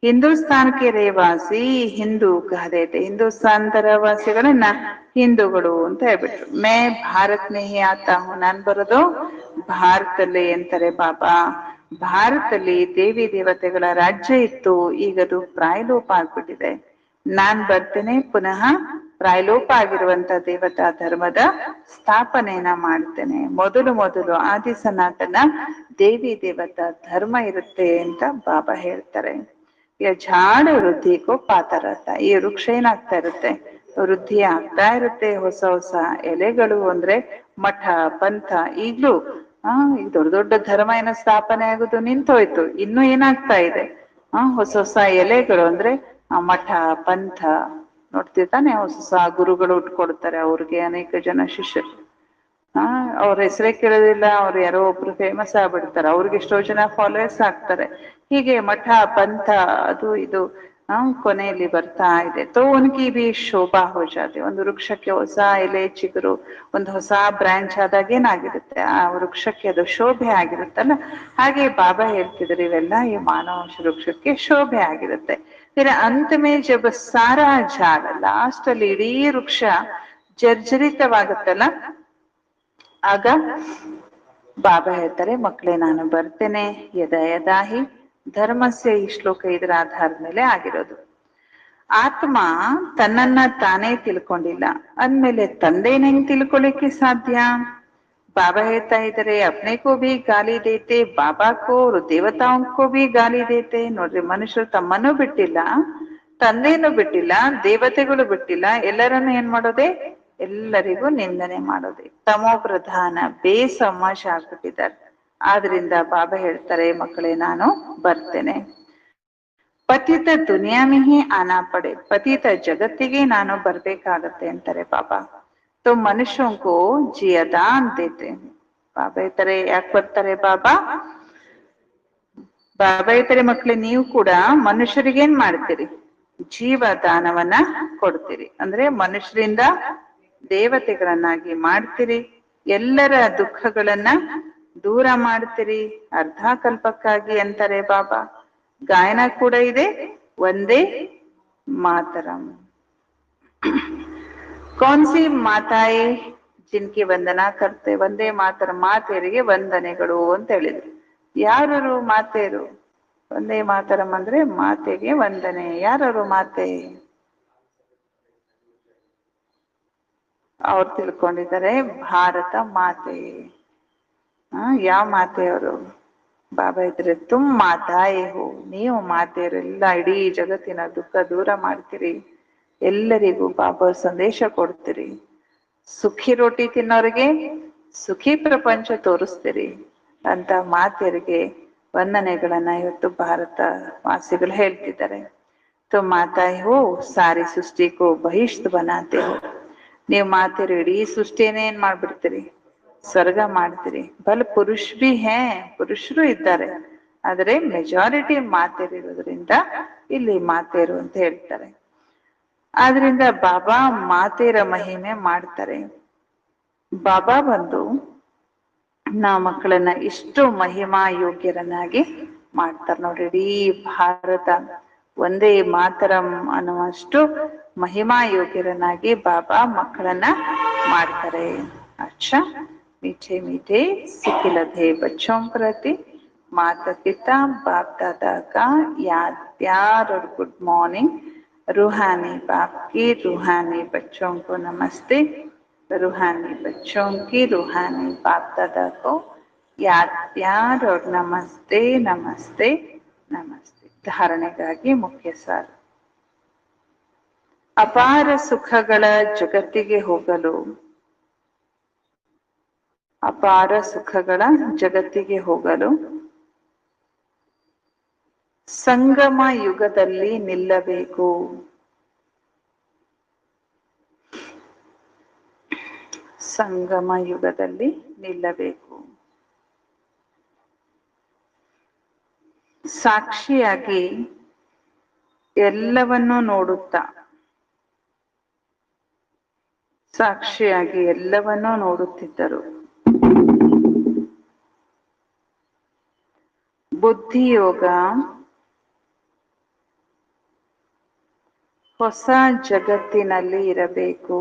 ಹಿಂದೂಸ್ತಾನಕ್ಕೆ ರೇವಾಸಿ ಹಿಂದೂ ಕಹದೇತೆ. ಹಿಂದೂಸ್ತಾನದ ವಾಸಿಗಳನ್ನ ಹಿಂದೂಗಳು ಅಂತ ಹೇಳ್ಬಿಟ್ರು. ಮೇ ಭಾರತ್ ಮೇ ಹಿ ಆತಾ ಹೂಂ, ನಾನ್ ಬರೋದು ಭಾರತದಲ್ಲಿ ಅಂತಾರೆ ಬಾಬಾ. ಭಾರತದಲ್ಲಿ ದೇವಿ ದೇವತೆಗಳ ರಾಜ್ಯ ಇತ್ತು, ಈಗದು ಪ್ರಾಯಲೋಪ ಆಗ್ಬಿಟ್ಟಿದೆ. ನಾನ್ ಬರ್ತೇನೆ, ಪುನಃ ಪ್ರಾಯಲೋಪ ಆಗಿರುವಂತ ದೇವತಾ ಧರ್ಮದ ಸ್ಥಾಪನೆಯನ್ನ ಮಾಡ್ತೇನೆ. ಮೊದಲು ಮೊದಲು ಆದಿ ಸನಾತನ ದೇವಿ ದೇವತಾ ಧರ್ಮ ಇರುತ್ತೆ ಅಂತ ಬಾಬಾ ಹೇಳ್ತಾರೆ. ಝಾಡ ವೃದ್ಧಿಗೂ ಪಾತರತ. ಈ ವೃಕ್ಷ ಏನಾಗ್ತಾ ಇರುತ್ತೆ? ವೃದ್ಧಿ ಆಗ್ತಾ ಇರುತ್ತೆ. ಹೊಸ ಹೊಸ ಎಲೆಗಳು, ಅಂದ್ರೆ ಮಠ ಪಂಥ. ಈಗ್ಲೂ ಈಗ ದೊಡ್ಡ ದೊಡ್ಡ ಧರ್ಮ ಏನೋ ಸ್ಥಾಪನೆ ಆಗೋದು ನಿಂತೋಯ್ತು. ಇನ್ನು ಏನಾಗ್ತಾ ಇದೆ? ಹೊಸ ಹೊಸ ಎಲೆಗಳು, ಅಂದ್ರೆ ಮಠ ಪಂಥ. ನೋಡ್ತಿರ್ತಾನೆ, ಹೊಸ ಹೊಸ ಗುರುಗಳು ಉಟ್ಕೊಡ್ತಾರೆ. ಅವ್ರಿಗೆ ಅನೇಕ ಜನ ಶಿಷ್ಯರು. ಅವ್ರ ಹೆಸರೇ ಕೇಳೋದಿಲ್ಲ, ಅವ್ರು ಯಾರೋ ಒಬ್ರು ಫೇಮಸ್ ಆಗ್ಬಿಡ್ತಾರೆ, ಅವ್ರಿಗೆ ಎಷ್ಟೋ ಜನ ಫಾಲೋವರ್ಸ್ ಆಗ್ತಾರೆ. ಹೀಗೆ ಮಠ ಪಂಥ ಅದು ಇದು ಕೊನೆಯಲ್ಲಿ ಬರ್ತಾ ಇದೆ. ತೋ ಉನ್ಕಿ ಬಿ ಶೋಭಾ ಹೋ ಜಾತೆ. ಒಂದು ವೃಕ್ಷಕ್ಕೆ ಹೊಸ ಎಲೆ ಚಿಗುರು, ಒಂದು ಹೊಸ ಬ್ರಾಂಚ್ ಆದಾಗ ಏನಾಗಿರುತ್ತೆ? ಆ ವೃಕ್ಷಕ್ಕೆ ಅದು ಶೋಭೆ ಆಗಿರುತ್ತಲ್ಲ. ಹಾಗೆ ಬಾಬಾ ಹೇಳ್ತಿದ್ರು, ಇವೆಲ್ಲ ಈ ಮಾನವ ವೃಕ್ಷಕ್ಕೆ ಶೋಭೆ ಆಗಿರುತ್ತೆ. ಫಿರ್ ಅಂತ್ ಮೇ ಜಬ್ ಸಾರಾ ಝಾಡ, ಲಾಸ್ಟ್ ಅಲ್ಲಿ ಇಡೀ ವೃಕ್ಷ ಜರ್ಜರಿತವಾಗುತ್ತಲ್ಲ, ಆಗ ಬಾಬಾ ಹೇಳ್ತಾರೆ, ಮಕ್ಕಳೇ ನಾನು ಬರ್ತೇನೆ. ಯದಾ ಯದಾಹಿ ಧರ್ಮಸ್ಯ. ಈ ಶ್ಲೋಕ ಇದರ ಆಧಾರದ ಮೇಲೆ ಆಗಿರೋದು. ಆತ್ಮ ತನ್ನನ್ನ ತಾನೇ ತಿಳ್ಕೊಂಡಿಲ್ಲ ಅಂದ್ಮೇಲೆ ತಂದೆನ ಹೆಂಗ್ ತಿಳ್ಕೊಳಿಕ್ಕೆ ಸಾಧ್ಯ? ಬಾಬಾ ಹೇಳ್ತಾ ಇದ್ದಾರೆ, ಅಪ್ನೆ ಕೋ ಭಿ ಗಾಲಿ ದೇತೆ ಬಾಬಾ ಕೋ, ದೇವತಾओं को भी ಗಾಲಿ ದೇತೆ. ನೋಡ್ರಿ, ಮನುಷ್ಯರು ತಮ್ಮನ್ನು ಬಿಟ್ಟಿಲ್ಲ, ತಂದೆಯನ್ನು ಬಿಟ್ಟಿಲ್ಲ, ದೇವತೆಗಳು ಬಿಟ್ಟಿಲ್ಲ, ಎಲ್ಲರನ್ನು ಏನ್ ಮಾಡೋದೆ? ಎಲ್ಲರಿಗೂ ನಿಂದನೆ ಮಾಡೋದೆ. ತಮೋ ಪ್ರಧಾನ, ಬೇಸಮಾಶ ಆಗ್ಬಿಟ್ಟಿದ್ದಾರೆ. ಆದ್ರಿಂದ ಬಾಬಾ ಹೇಳ್ತಾರೆ, ಮಕ್ಕಳೇ ನಾನು ಬರ್ತೇನೆ. ಪತಿತ ದುನಿಯಾ ಹಿ ಆನಾ ಪಡೆ, ಪತಿತ ಜಗತ್ತಿಗೆ ನಾನು ಬರ್ಬೇಕಾಗತ್ತೆ ಅಂತಾರೆ ಬಾಬಾ. तो मनुष्यों को जियादान देते हैं. ಬಾಬಾ ಇತಾರೆ ಯಾಕೆ ಬರ್ತಾರೆ ಬಾಬಾ? ಬಾಬಾ ಇತಾರೆ ಮಕ್ಳು ನೀವು ಕೂಡ ಮನುಷ್ಯರಿಗೇನ್ ಮಾಡ್ತೀರಿ? ಜೀವದಾನವನ್ನ ಕೊಡ್ತೀರಿ. ಅಂದ್ರೆ ಮನುಷ್ಯರಿಂದ ದೇವತೆಗಳನ್ನಾಗಿ ಮಾಡ್ತೀರಿ, ಎಲ್ಲರ ದುಃಖಗಳನ್ನ ದೂರ ಮಾಡ್ತೀರಿ ಅರ್ಧ ಕಲ್ಪಕ್ಕಾಗಿ ಅಂತಾರೆ ಬಾಬಾ. ಗಾಯನ ಕೂಡ ಇದೆ, ಒಂದೇ ಮಾತರಂ. कौन सी ಮಾತಾಯೇ ಜಿನ್ಕಿ ವಂದನಾ ಕರ್ತೆ, ಒಂದೇ ಮಾತರ ಮಾತೆಯರಿಗೆ ವಂದನೆಗಳು ಅಂತ ಹೇಳಿದ್ರು. ಯಾರು ಮಾತೆಯರು? ಒಂದೇ ಮಾತರಂ ಅಂದ್ರೆ ಮಾತೆಗೆ ವಂದನೆ. ಯಾರು ಮಾತೆ? ಅವ್ರು ತಿಳ್ಕೊಂಡಿದ್ದಾರೆ ಭಾರತ ಮಾತೆ. ಯಾವ ಮಾತೆಯವರು? ಬಾಬಾ ಇದ್ರೆ ತುಮ್ ಮಾತಾಯೇ ಹೋ, ನೀವು ಮಾತೆಯರೆಲ್ಲ ಇಡೀ ಜಗತ್ತಿನ ದುಃಖ ದೂರ ಮಾಡ್ತೀರಿ, ಎಲ್ಲರಿಗೂ ಬಾಬಾ ಸಂದೇಶ ಕೊಡ್ತೀರಿ, ಸುಖಿ ರೋಟಿ ತಿನ್ನೋರಿಗೆ ಸುಖಿ ಪ್ರಪಂಚ ತೋರಿಸ್ತೀರಿ ಅಂತ ಮಾತೆಯರಿಗೆ ವಂದನೆಗಳನ್ನ ಇವತ್ತು ಭಾರತ ವಾಸಿಗಳು ಹೇಳ್ತಿದ್ದಾರೆ. तो माताएं हो सारी सृष्टि को बहिष्ठ बनाते हो. ನೀವು ಮಾತೆಯರು ಇಡೀ ಸೃಷ್ಟಿಯನ್ನೇ ಏನ್ ಮಾಡ್ಬಿಡ್ತೀರಿ? ಸ್ವರ್ಗ ಮಾಡ್ತೀರಿ. ಬಲ್ ಪುರುಷ ಭಿ ಹೇ, ಪುರುಷರು ಇದ್ದಾರೆ, ಆದ್ರೆ ಮೆಜಾರಿಟಿ ಮಾತೆಯರು ಇರೋದ್ರಿಂದ ಇಲ್ಲಿ ಮಾತೆಯರು ಅಂತ ಹೇಳ್ತಾರೆ. ಆದ್ರಿಂದ ಬಾಬಾ ಮಾತೆಯರ ಮಹಿಮೆ ಮಾಡ್ತಾರೆ. ಬಾಬಾ ಬಂದು ನಾವು ಮಕ್ಕಳನ್ನ ಇಷ್ಟು ಮಹಿಮಾ ಯೋಗ್ಯರನ್ನಾಗಿ ಮಾಡ್ತಾರೆ ನೋಡ್ರಿ. ಇಡೀ ಭಾರತ ಒಂದೇ ಮಾತರಂ ಅನ್ನುವಷ್ಟು ಮಹಿಮಾ ಯೋಗ್ಯರನ್ನಾಗಿ ಬಾಬಾ ಮಕ್ಕಳನ್ನ ಮಾಡ್ತಾರೆ. ಅಚ್ಚಾ मीठे मीठे सिखिलते बच्चों प्रति माता पिता बाप दादा का याद प्यार और गुड मॉर्निंग. रूहानी बाप की रूहानी बच्चों को नमस्ते. रूहानी बच्चों की रूहानी बाप दादा को याद प्यार और नमस्ते नमस्ते नमस्ते. ಧಾರಣೆಗಾಗಿ ಮುಖ್ಯ ಸಾರ. ಅಪಾರ ಸುಖಗಳ ಜಗತ್ತಿಗೆ ಹೋಗಲು, ಅಪಾರ ಸುಖಗಳ ಜಗತ್ತಿಗೆ ಹೋಗಲು ಸಂಗಮ ಯುಗದಲ್ಲಿ ನಿಲ್ಲಬೇಕು. ಸಂಗಮ ಯುಗದಲ್ಲಿ ನಿಲ್ಲಬೇಕು. ಸಾಕ್ಷಿಯಾಗಿ ಎಲ್ಲವನ್ನೂ ನೋಡುತ್ತಾ, ಸಾಕ್ಷಿಯಾಗಿ ಎಲ್ಲವನ್ನೂ ನೋಡುತ್ತಿದ್ದರು. ಬುದ್ಧಿಯೋಗ ಹೊಸ ಜಗತ್ತಿನಲ್ಲಿ ಇರಬೇಕು.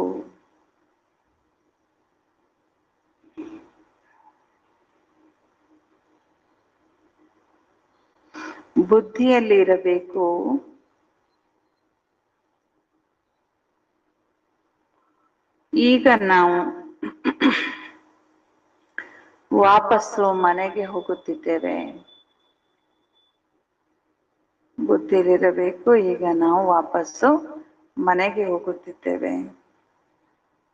ಬುದ್ಧಿಯಲ್ಲಿ ಇರಬೇಕು. ಈಗ ನಾವು ವಾಪಸ್ಸು ಮನೆಗೆ ಹೋಗುತ್ತಿದ್ದೇವೆ. ಬುದ್ಧಿಲಿರಬೇಕು, ಈಗ ನಾವು ವಾಪಸ್ಸು ಮನೆಗೆ ಹೋಗುತ್ತಿದ್ದೇವೆ.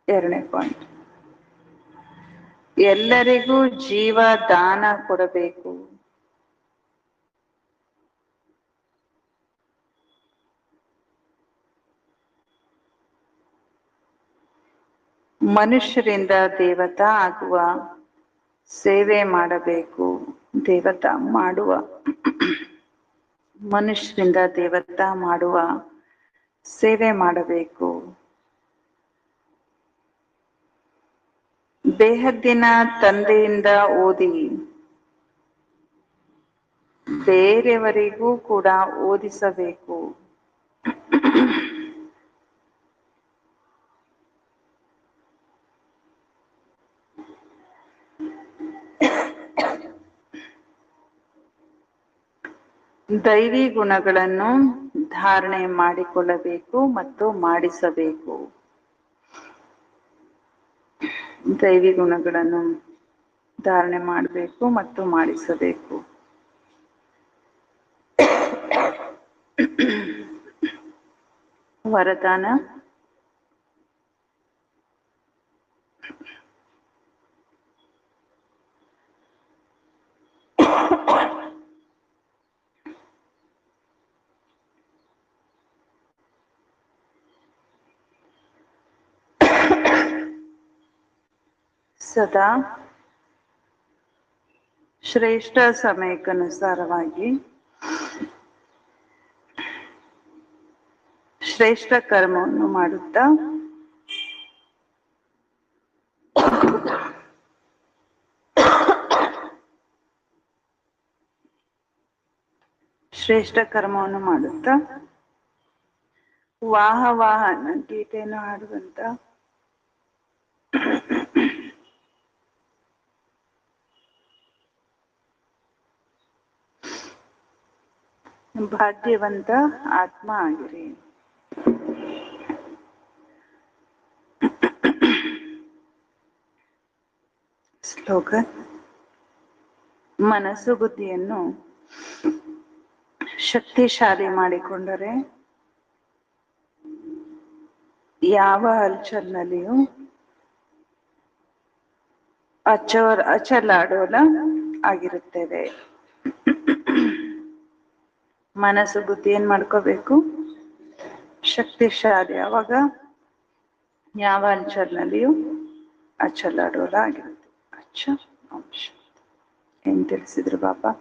2ನೇ ಪಾಯಿಂಟ್, ಎಲ್ಲರಿಗೂ ಜೀವ ದಾನ ಕೊಡಬೇಕು. ಮನುಷ್ಯರಿಂದ ದೇವತಾ ಆಗುವ ಸೇವೆ ಮಾಡಬೇಕು. ದೇವತಾ ಮಾಡುವ, ಮನುಷ್ಯರಿಂದ ದೇವತಾ ಮಾಡುವ ಸೇವೆ ಮಾಡಬೇಕು. ಬೇಹದ್ದಿನ ತಂದೆಯಿಂದ ಓದಿ ಬೇರೆಯವರಿಗೂ ಕೂಡ ಓದಿಸಬೇಕು. ದೈವಿ ಗುಣಗಳನ್ನು ಧಾರಣೆ ಮಾಡಿಕೊಳ್ಳಬೇಕು ಮತ್ತು ಮಾಡಿಸಬೇಕು. ದೈವಿ ಗುಣಗಳನ್ನು ಧಾರಣೆ ಮಾಡಬೇಕು ಮತ್ತು ಮಾಡಿಸಬೇಕು. ವರದಾನ, ಸದಾ ಶ್ರೇಷ್ಠ ಸಮಯಕ್ಕನುಸಾರವಾಗಿ ಶ್ರೇಷ್ಠ ಕರ್ಮವನ್ನು ಮಾಡುತ್ತಾ ಶ್ರೇಷ್ಠ ಕರ್ಮವನ್ನು ಮಾಡುತ್ತಾ ವಾಹ ವಾಹ ಅನ್ನೋ ಗೀತೆಯನ್ನು ಹಾಡುವಂತ ಭಾಗ್ಯವಂತ ಆತ್ಮ ಆಗಿರಿ. ಸ್ಲೋಗನ್: ಮನಸ್ಸು ಬುದ್ಧಿಯನ್ನು ಶಕ್ತಿಶಾಲಿ ಮಾಡಿಕೊಂಡರೆ ಯಾವ ಹಲ್ಚಲ್ನಲ್ಲಿಯೂ ಅಚಲಾಡೋಲ ಆಗಿರುತ್ತೇವೆ. ಮನಸ್ಸು ಬುದ್ಧಿ ಏನ್ ಮಾಡ್ಕೋಬೇಕು? ಶಕ್ತಿಶಾಲಿ. ಅವಾಗ ಯಾವ ಹಲ್ಚಲ್ನಲ್ಲಿಯೂ ಅಚಲಾಡೋಲ ಆಗಿರುತ್ತೆ. ಅಚ್ಚ ಏನ್ ತಿಳಿಸಿದ್ರು ಬಾಬಾ?